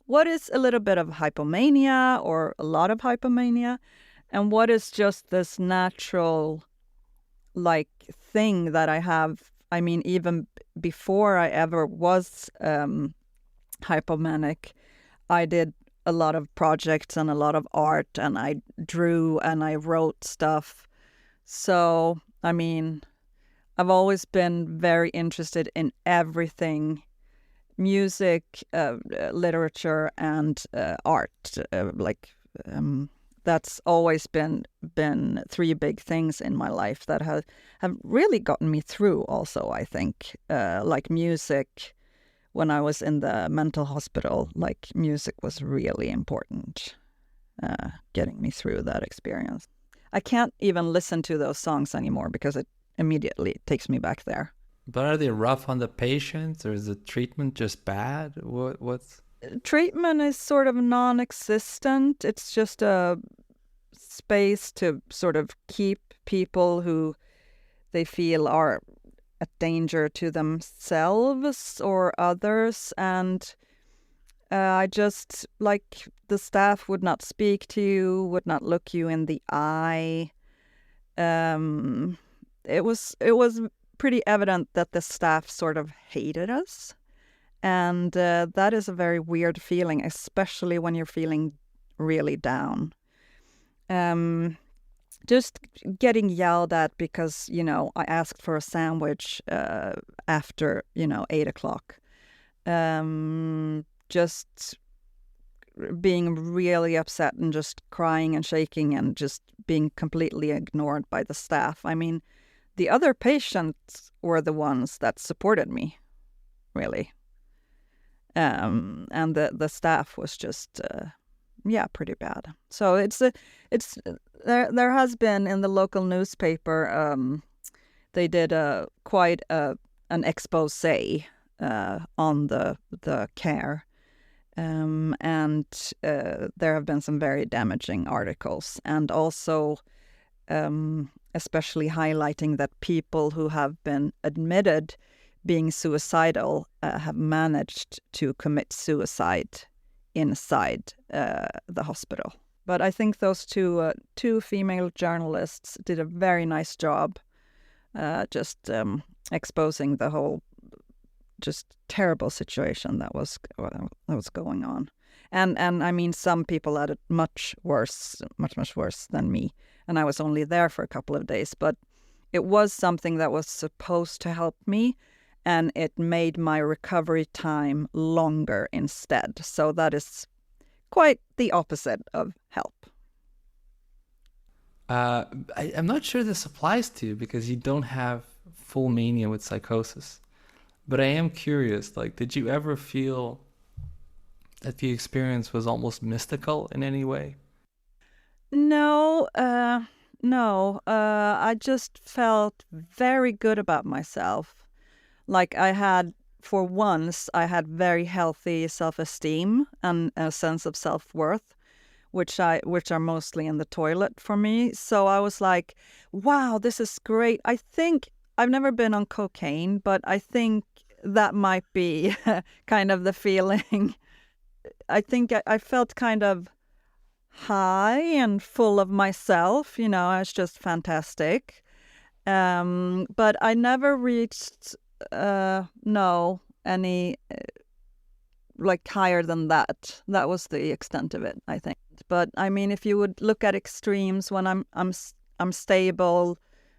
[SPEAKER 1] a little bit of hypomania or a lot of hypomania, and what is just this natural like thing that I have. I mean, even before I ever was hypomanic, I did a lot of projects and a lot of art, and I drew and I wrote stuff. So, I mean, I've always been very interested in everything: music, literature, and art. That's always been three big things in my life that have really gotten me through. Also, I think like music. When I was in the mental hospital, like music was really important, getting me through that experience. I can't even listen to those songs anymore because it immediately takes me back there.
[SPEAKER 2] But are they rough on the patients, or is the treatment just bad? What's
[SPEAKER 1] Treatment is sort of non-existent. It's just a space to sort of keep people who they feel are a danger to themselves or others. And I just, like, the staff would not speak to you, would not look you in the eye. It was pretty evident that the staff sort of hated us. And that is a very weird feeling, especially when you're feeling really down. Just getting yelled at because, I asked for a sandwich after, 8 o'clock. Just being really upset and just crying and shaking and just being completely ignored by the staff. I mean, the other patients were the ones that supported me, really. And the staff was just, pretty bad. So it's there has been in the local newspaper, they did quite an expose on the care. And there have been some very damaging articles, and also especially highlighting that people who have been admitted being suicidal have managed to commit suicide inside the hospital. But I think those two female journalists did a very nice job just exposing the whole just terrible situation that was going on. And I mean, some people had it much worse than me. And I was only there for a couple of days, but it was something that was supposed to help me, and it made my recovery time longer instead. So that is quite the opposite of help.
[SPEAKER 2] I'm not sure this applies to you because you don't have full mania with psychosis. But I am curious, like, did you ever feel that the experience was almost mystical in any way?
[SPEAKER 1] No, No. I just felt very good about myself. Like for once, I had very healthy self-esteem and a sense of self-worth, which are mostly in the toilet for me. So I was like, wow, this is great. I think I've never been on cocaine, but I think that might be kind of the feeling. I think I felt kind of high and full of myself. I was just fantastic. But I never reached no any like higher than that. That was the extent of it, I think. But I mean, if you would look at extremes, when I'm stable,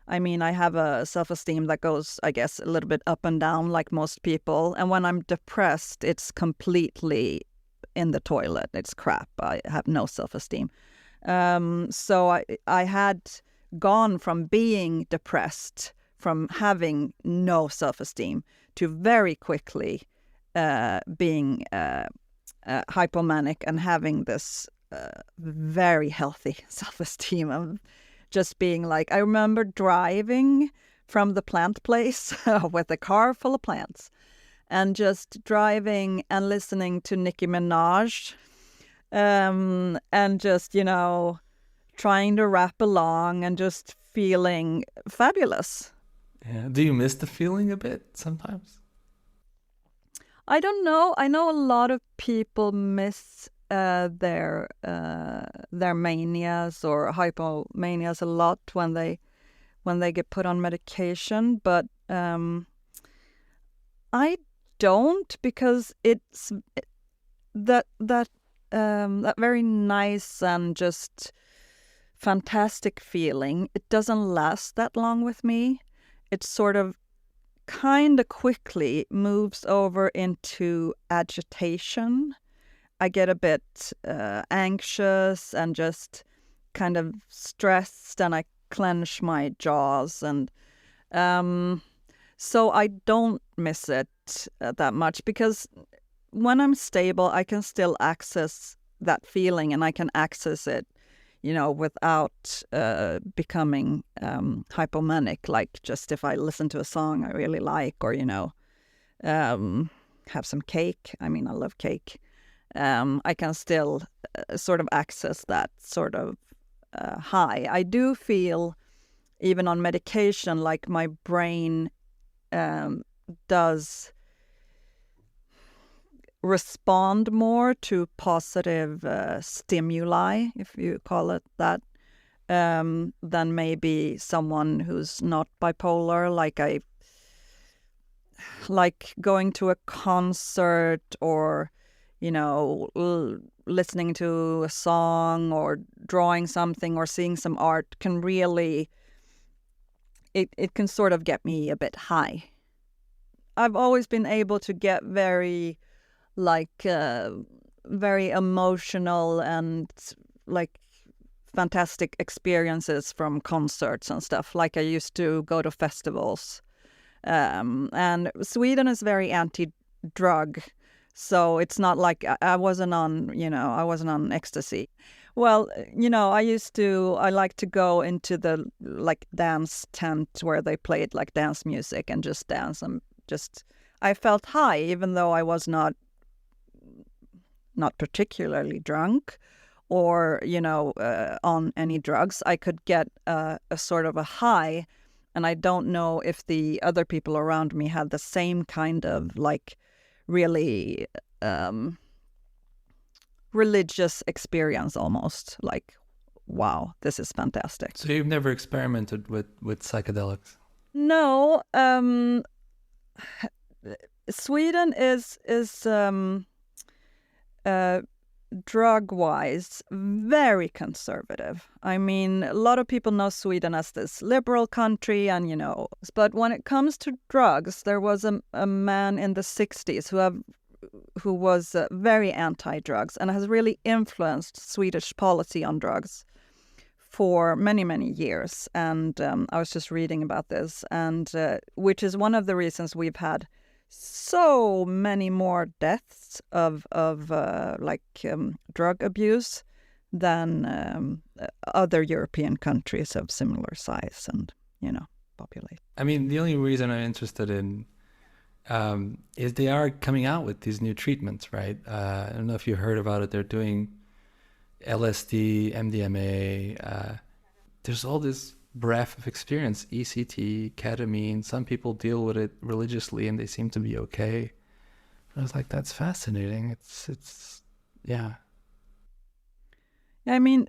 [SPEAKER 1] I mean, I have a self-esteem that goes, I guess, a little bit up and down like most people. And when I'm depressed, it's completely in the toilet. It's crap. I have no self-esteem. So I had gone from being depressed, from having no self-esteem, to very quickly being hypomanic and having this very healthy self-esteem of just being like, I remember driving from the plant place with a car full of plants and just driving and listening to Nicki Minaj and just, trying to rap along and just feeling fabulous.
[SPEAKER 2] Yeah. Do you miss the feeling a bit sometimes?
[SPEAKER 1] I don't know. I know a lot of people miss their manias or hypomanias a lot when they get put on medication, but I don't, because it's that very nice and just fantastic feeling. It doesn't last that long with me. It sort of kind of quickly moves over into agitation. I get a bit anxious and just kind of stressed, and I clench my jaws, and so I don't miss it that much, because when I'm stable, I can still access that feeling, and I can access it, without becoming hypomanic. Like, just if I listen to a song I really like, or have some cake. I mean, I love cake. I can still sort of access that sort of high. I do feel, even on medication, like my brain does respond more to positive stimuli, if you call it that, than maybe someone who's not bipolar. Like going to a concert, or listening to a song, or drawing something, or seeing some art can really, it can sort of get me a bit high. I've always been able to get very very emotional and like fantastic experiences from concerts and stuff. Like, I used to go to festivals, and Sweden is very anti-drug, so it's not like I wasn't on ecstasy. Well, I like to go into the like dance tent where they played like dance music and just dance, and just I felt high, even though I was not particularly drunk or on any drugs. I could get a sort of a high, and I don't know if the other people around me had the same kind of like really religious experience, almost like, wow, this is fantastic.
[SPEAKER 2] So you've never experimented with psychedelics?
[SPEAKER 1] No. Sweden is drug-wise very conservative. I mean, a lot of people know Sweden as this liberal country, and but when it comes to drugs, there was a man in the 60s who was very anti-drugs and has really influenced Swedish policy on drugs for many, many years. And I was just reading about this, and which is one of the reasons we've had so many more deaths of drug abuse than other European countries of similar size and, population.
[SPEAKER 2] I mean, the only reason I'm interested in is they are coming out with these new treatments, right? I don't know if you heard about it. They're doing LSD, MDMA. There's all this breadth of experience, ECT, ketamine. Some people deal with it religiously and they seem to be okay. I was like, that's fascinating. It's yeah.
[SPEAKER 1] I mean,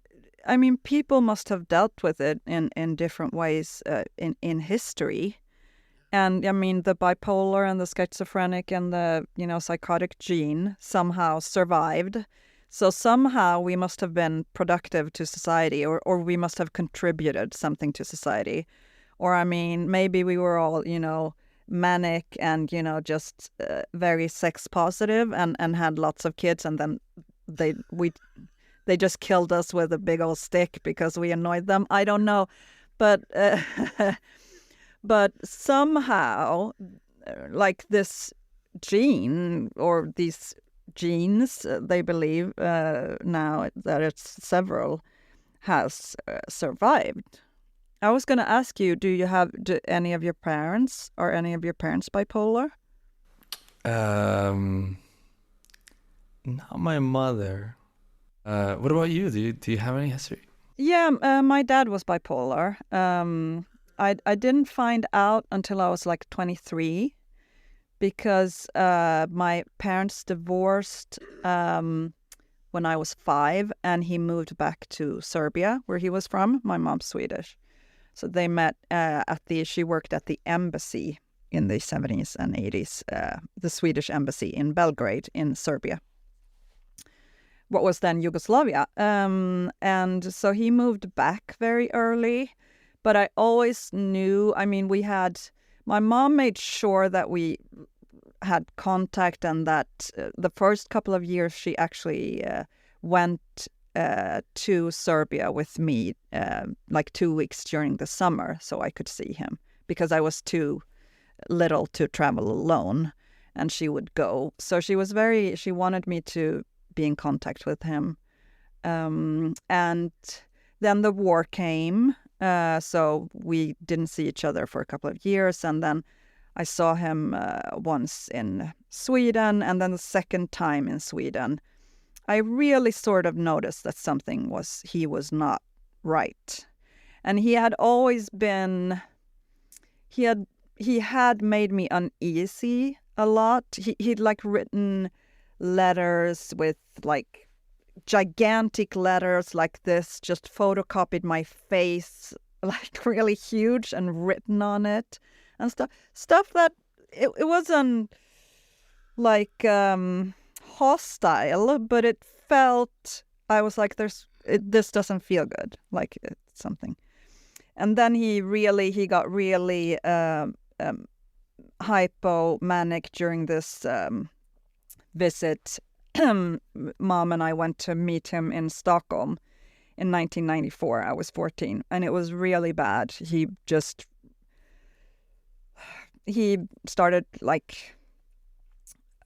[SPEAKER 1] people must have dealt with it in different ways in history. And I mean, the bipolar and the schizophrenic and the, psychotic gene somehow survived. So somehow we must have been productive to society, or we must have contributed something to society. Or, I mean, maybe we were all, manic and, just very sex positive and had lots of kids. And then they just killed us with a big old stick because we annoyed them. I don't know. But but somehow, like this gene or these genes, they believe now that it's several, has survived. I was going to ask you, do any of your parents, are any of your parents bipolar?
[SPEAKER 2] Not my mother. What about you? Do you have any history?
[SPEAKER 1] Yeah, my dad was bipolar. I didn't find out until I was like 23 because my parents divorced when I was 5, and he moved back to Serbia, where he was from. My mom's Swedish. So they met she worked at the embassy in the 70s and 80s, the Swedish embassy in Belgrade in Serbia, what was then Yugoslavia. And so he moved back very early, but I always knew, I mean, my mom made sure that we had contact, and that the first couple of years she actually went to Serbia with me, like 2 weeks during the summer, so I could see him, because I was too little to travel alone, and she would go. So she wanted me to be in contact with him. And then the war came, so we didn't see each other for a couple of years, and then I saw him once in Sweden, and then the second time in Sweden. I really sort of noticed that he was not right. And he had always been, he had made me uneasy a lot. He'd like written letters with like gigantic letters like this, just photocopied my face, like really huge, and written on it and stuff that it wasn't like hostile, but it felt, I was like, this doesn't feel good, like it's something. And then he got really hypomanic during this visit. Mom and I went to meet him in Stockholm in 1994. I was 14, and it was really bad. He started like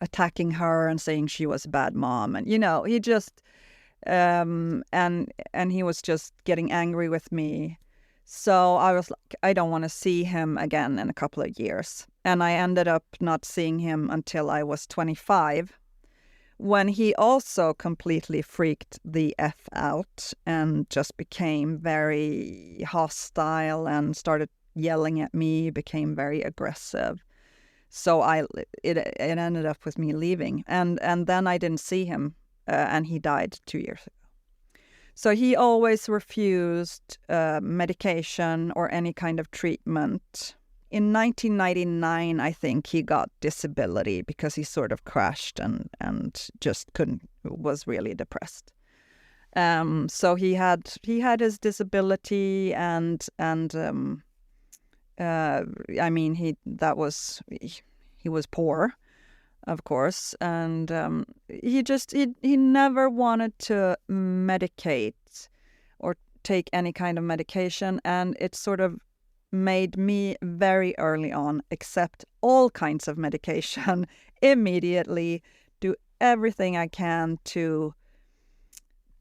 [SPEAKER 1] attacking her and saying she was a bad mom, and he just and he was just getting angry with me. So I was like, I don't want to see him again in a couple of years. And I ended up not seeing him until I was 25, when he also completely freaked the F out and just became very hostile and started yelling at me, became very aggressive. So it ended up with me leaving. And then I didn't see him, and he died 2 years ago. So he always refused medication or any kind of treatment. In 1999, I think he got disability because he sort of crashed and just was really depressed. So he had his disability, and I mean, he was poor, of course, and he never wanted to medicate or take any kind of medication, and it sort of made me very early on accept all kinds of medication immediately, do everything I can to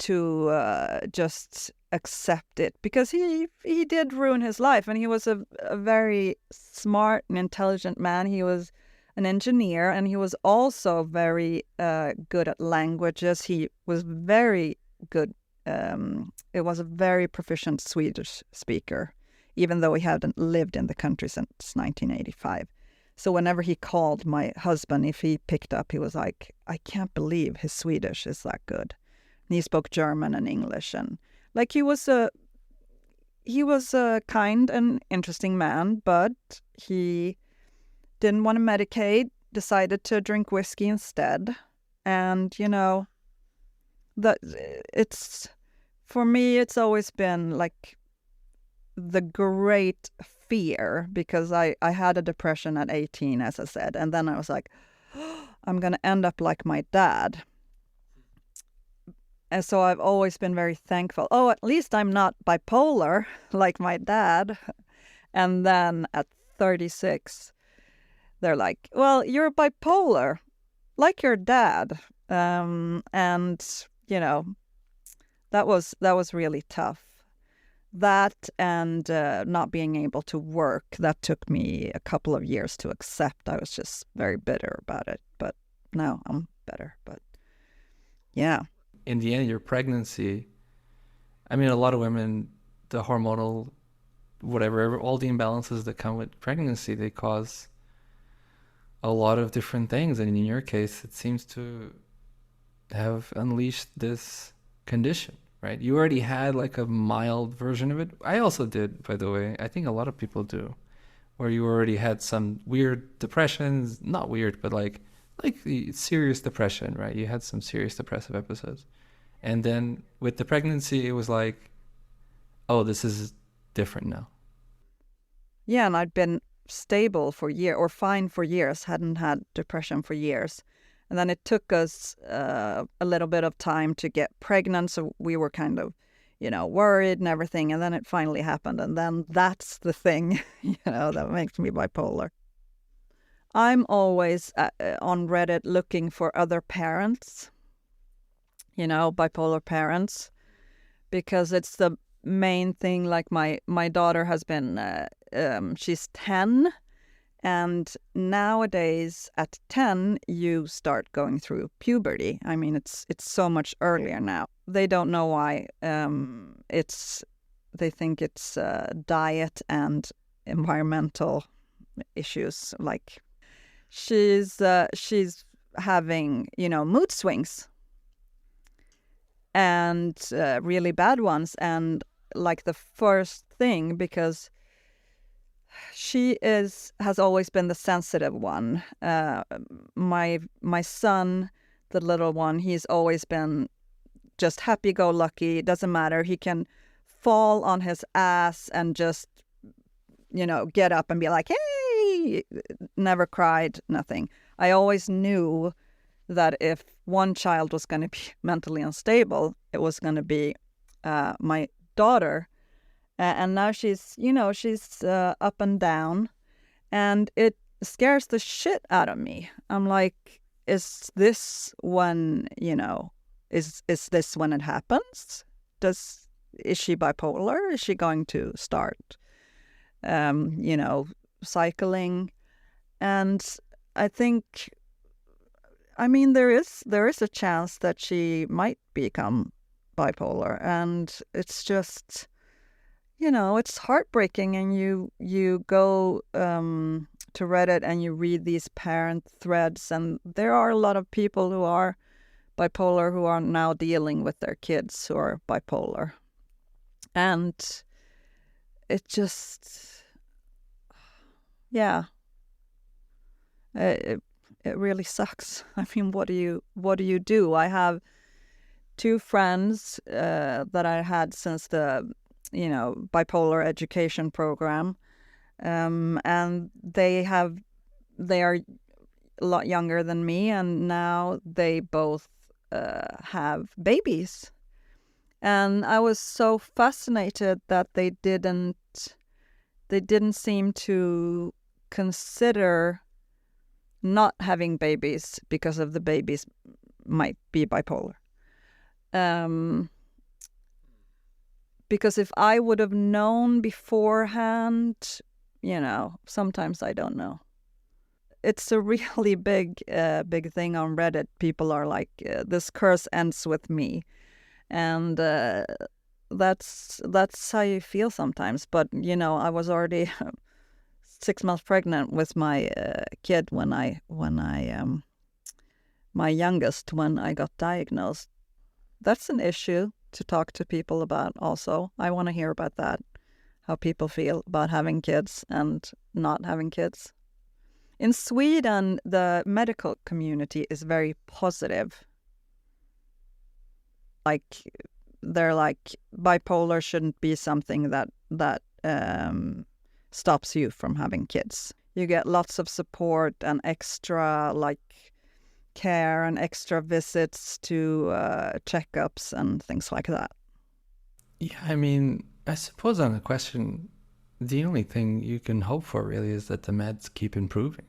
[SPEAKER 1] to just accept it, because he did ruin his life, and he was a very smart and intelligent man. He was an engineer, and he was also very good at languages. He was very good. It was a very proficient Swedish speaker, even though he hadn't lived in the country since 1985. So whenever he called my husband, if he picked up, he was like, I can't believe his Swedish is that good. And he spoke German and English, and like he was a kind and interesting man, but he didn't want to medicate, decided to drink whiskey instead. And, you know, that it's, for me, it's always been like the great fear, because I had a depression at 18, as I said, and then I was like, oh, I'm going to end up like my dad. And so I've always been very thankful. Oh, at least I'm not bipolar like my dad. And then at 36, they're like, well, you're bipolar like your dad. And, you know, that was really tough. That and not being able to work, that took me a couple of years to accept. I was just very bitter about it. But now I'm better. But yeah.
[SPEAKER 2] In the end, your pregnancy, I mean, a lot of women, the hormonal, whatever, all the imbalances that come with pregnancy, they cause a lot of different things. And in your case, it seems to have unleashed this condition, right? You already had like a mild version of it. I also did, by the way. I think a lot of people do, where you already had some weird depressions, not weird, but like serious depression, right? You had some serious depressive episodes. And then with the pregnancy, it was like, oh, this is different now.
[SPEAKER 1] Yeah, and I'd been stable for years, or fine for years, hadn't had depression for years. And then it took us a little bit of time to get pregnant, so we were kind of, you know, worried and everything. And then it finally happened, and then that's the thing, you know, that makes me bipolar. I'm always on Reddit looking for other parents, you know, bipolar parents, because it's the main thing. Like my daughter has been, she's 10, and nowadays at 10 you start going through puberty. I mean, it's so much earlier now. They don't know why. They think it's diet and environmental issues. Like she's having, you know, mood swings, and really bad ones. And like the first thing, because she has always been the sensitive one. My son, the little one, he's always been just happy-go-lucky. It doesn't matter. He can fall on his ass and just, you know, get up and be like, hey, never cried, nothing. I always knew that if one child was going to be mentally unstable, it was going to be my daughter. And now she's, you know, she's up and down, and it scares the shit out of me. I'm like, is this when, you know, is this when it happens? Is she bipolar? Is she going to start, you know, cycling? And I think, I mean, there is a chance that she might become bipolar, and it's just, you know, it's heartbreaking. And you go to Reddit and you read these parent threads, and there are a lot of people who are bipolar who are now dealing with their kids who are bipolar. And it just, yeah, it really sucks. I mean, what do you do? I have two friends that I had since the, you know, bipolar education program, and they are a lot younger than me, and now they both have babies. And I was so fascinated that they didn't seem to consider not having babies because of the babies might be bipolar. Because if I would have known beforehand, sometimes I don't know. It's a really big thing on Reddit. People are like, this curse ends with me. And that's how you feel sometimes. But, I was already 6 months pregnant with my kid when my youngest, when I got diagnosed. That's an issue to talk to people about also. I want to hear about that, how people feel about having kids and not having kids. In Sweden, the medical community is very positive. Like, they're like, bipolar shouldn't be something that stops you from having kids. You get lots of support and extra care and extra visits to checkups and things like that.
[SPEAKER 2] Yeah, I mean, I suppose on the question, the only thing you can hope for really is that the meds keep improving.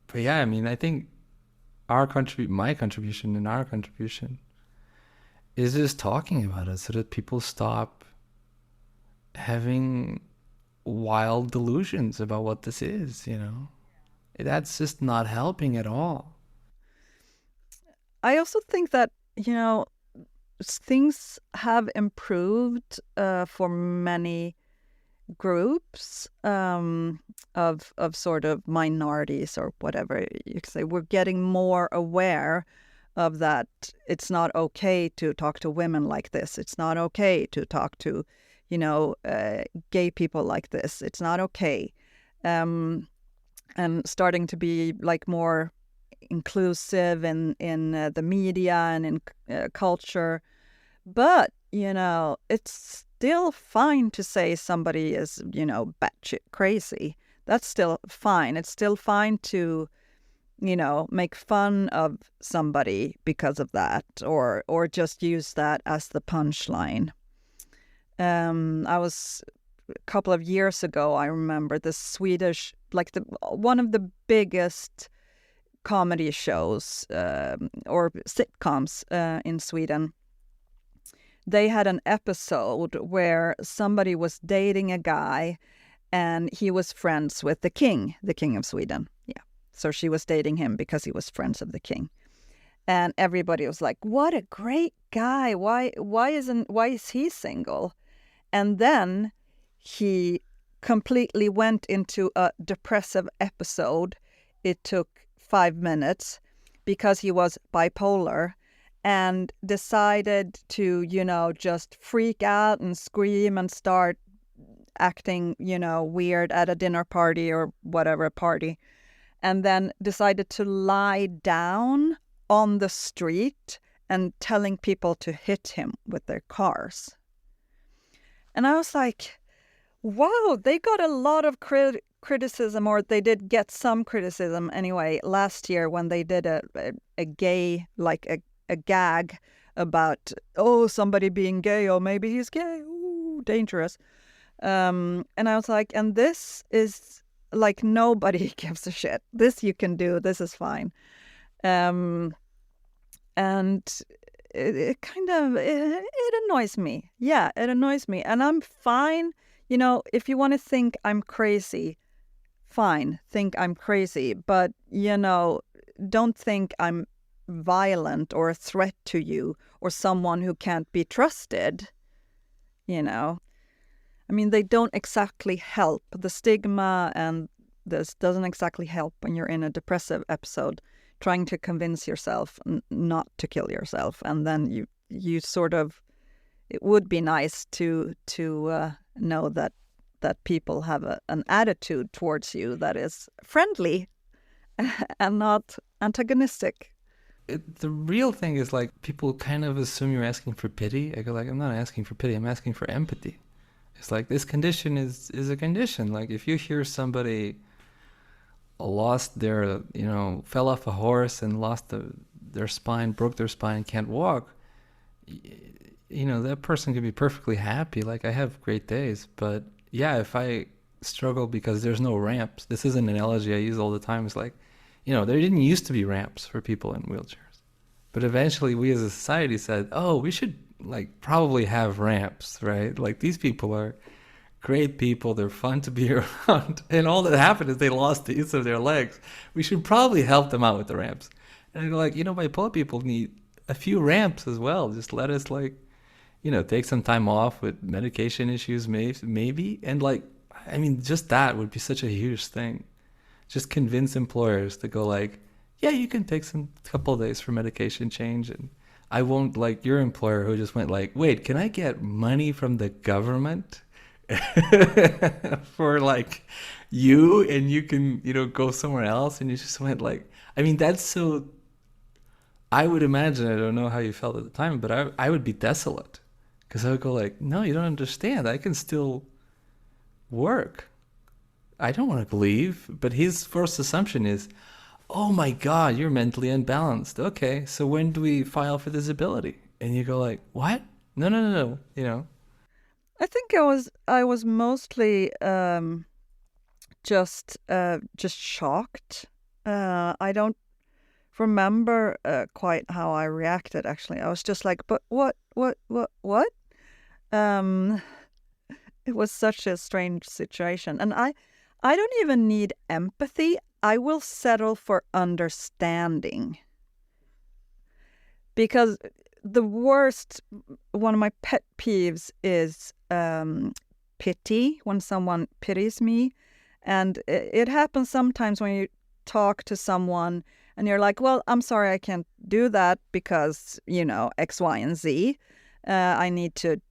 [SPEAKER 2] But yeah, I mean, I think my contribution and our contribution is just talking about it so that people stop having wild delusions about what this is, That's just not helping at all.
[SPEAKER 1] I also think that, things have improved for many groups of sort of minorities or whatever you could say. We're getting more aware of that. It's not okay to talk to women like this. It's not okay to talk to, gay people like this. It's not okay. And starting to be like more inclusive in the media and in culture. But, it's still fine to say somebody is, batshit crazy. That's still fine. It's still fine to, make fun of somebody because of that, or just use that as the punchline. I was a couple of years ago, I remember the Swedish, one of the biggest comedy shows or sitcoms in Sweden. They had an episode where somebody was dating a guy and he was friends with the king of Sweden. Yeah. So she was dating him because he was friends of the king. And everybody was like, what a great guy. Why is he single? And then he completely went into a depressive episode. It took 5 minutes because he was bipolar and decided to, just freak out and scream and start acting, weird at a dinner party or whatever party. And then decided to lie down on the street and telling people to hit him with their cars. And I was like, wow, they got a lot of criticism, or they did get some criticism anyway, last year when they did a gay, a gag about, somebody being gay, or maybe he's gay, ooh, dangerous. And I was like, and this is like, nobody gives a shit. This you can do, this is fine. And it kind of, it annoys me. Yeah, it annoys me. And I'm fine. If you want to think I'm crazy, fine, think I'm crazy. But, don't think I'm violent or a threat to you or someone who can't be trusted. I mean, they don't exactly help. The stigma and this doesn't exactly help when you're in a depressive episode, trying to convince yourself not to kill yourself. And then you sort of, it would be nice to know that people have an attitude towards you that is friendly and not antagonistic.
[SPEAKER 2] The real thing is like, people kind of assume you're asking for pity. I go like, I'm not asking for pity, I'm asking for empathy. It's like, this condition is a condition. Like, if you hear somebody lost their, fell off a horse and lost their spine, broke their spine, can't walk, that person can be perfectly happy. Like, I have great days, but yeah, if I struggle because there's no ramps, this is an analogy I use all the time. It's like, there didn't used to be ramps for people in wheelchairs, but eventually we as a society said, we should like probably have ramps, right? Like these people are great people. They're fun to be around. And all that happened is they lost the use of their legs. We should probably help them out with the ramps. And I go like, bipolar people need a few ramps as well. Just let us like, take some time off with medication issues, maybe. And like, I mean, just that would be such a huge thing. Just convince employers to go like, yeah, you can take some couple of days for medication change, and I won't like your employer who just went like, wait, can I get money from the government for like you, and you can go somewhere else, and you just went like, I mean, that's so. I would imagine, I don't know how you felt at the time, but I would be desolate because I would go like, no, you don't understand. I can still work. I don't want to leave. But his first assumption is, oh my God, you're mentally unbalanced. Okay, so when do we file for disability? And you go like, what? No, no, no, no.
[SPEAKER 1] I think I was mostly just shocked. I don't remember quite how I reacted. Actually, I was just like, but what? Um, it was such a strange situation, and I don't even need empathy. I will settle for understanding, because the worst, one of my pet peeves is pity, when someone pities me. And it happens sometimes when you talk to someone and you're like, well, I'm sorry, I can't do that because, X, Y, and Z. I need to,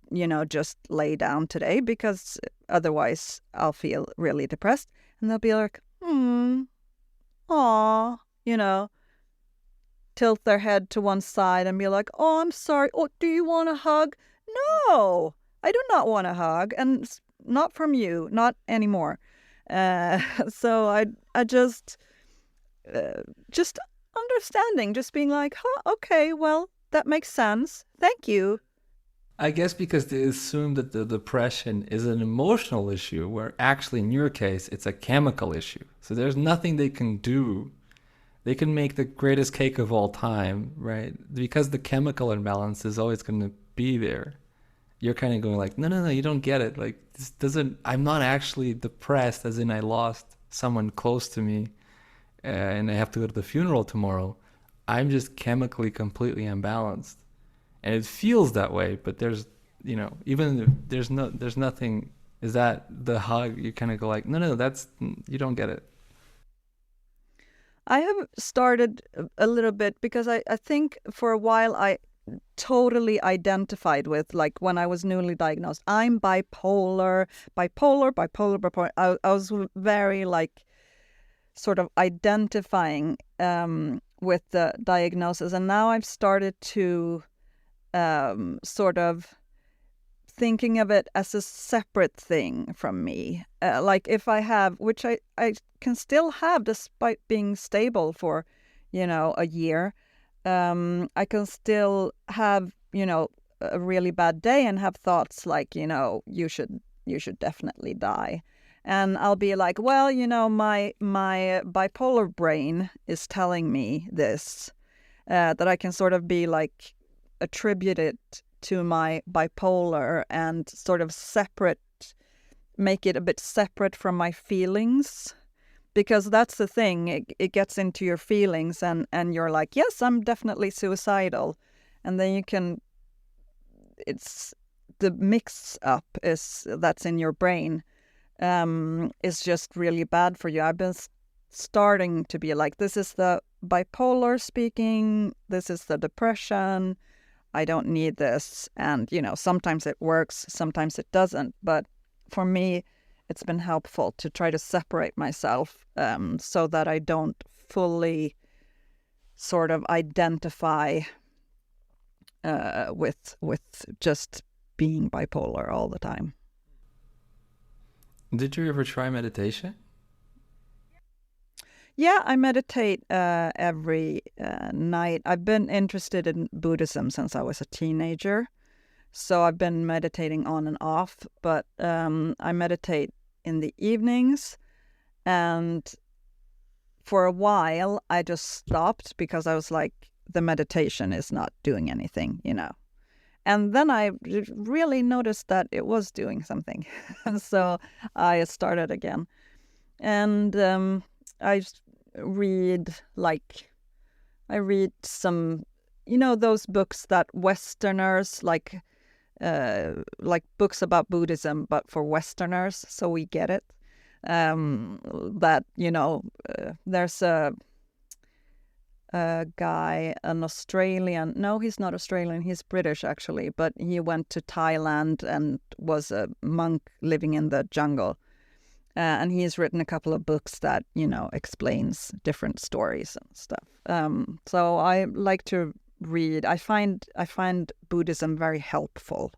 [SPEAKER 1] just lay down today because otherwise I'll feel really depressed. And they'll be like, aw, tilt their head to one side and be like, oh, I'm sorry. Oh, do you want a hug? No, I do not want a hug. And not from you, not anymore. So I just understanding, just being like, okay, well, that makes sense. Thank you.
[SPEAKER 2] I guess because they assume that the depression is an emotional issue, where actually in your case, it's a chemical issue. So there's nothing they can do. They can make the greatest cake of all time, right? Because the chemical imbalance is always going to be there. You're kind of going like, no, no, no, you don't get it. Like, this doesn't, I'm not actually depressed as in I lost someone close to me and I have to go to the funeral tomorrow. I'm just chemically completely imbalanced. And it feels that way, but there's, even if there's nothing, is that the hug, you kind of go like, no, no, you don't get it.
[SPEAKER 1] I have started a little bit because I think for a while I totally identified with, like, when I was newly diagnosed, I'm bipolar. I was very like sort of identifying with the diagnosis, and now I've started to sort of thinking of it as a separate thing from me. Like if I have, which I can still have despite being stable for, a year, I can still have, a really bad day and have thoughts like, you should definitely die. And I'll be like, well, my bipolar brain is telling me this, that I can sort of be like attribute it to my bipolar and sort of make it a bit separate from my feelings. Because that's the thing, it gets into your feelings and you're like, yes, I'm definitely suicidal. And then it's the mix up that's in your brain is just really bad for you. I've been starting to be like, this is the bipolar speaking, this is the depression, I don't need this. And, sometimes it works, sometimes it doesn't. But for me, it's been helpful to try to separate myself so that I don't fully sort of identify with just being bipolar all the time.
[SPEAKER 2] Did you ever try meditation?
[SPEAKER 1] Yeah, I meditate every night. I've been interested in Buddhism since I was a teenager. So I've been meditating on and off, but I meditate in the evenings. And for a while, I just stopped because I was like, the meditation is not doing anything, And then I really noticed that it was doing something. And so I started again. And I read I read some, those books that Westerners like books about Buddhism, but for Westerners, so we get it. That there's a guy, an Australian. No, he's not Australian. He's British actually, but he went to Thailand and was a monk living in the jungle. And he's written a couple of books that explains different stories and stuff. So I like to read. I find Buddhism very helpful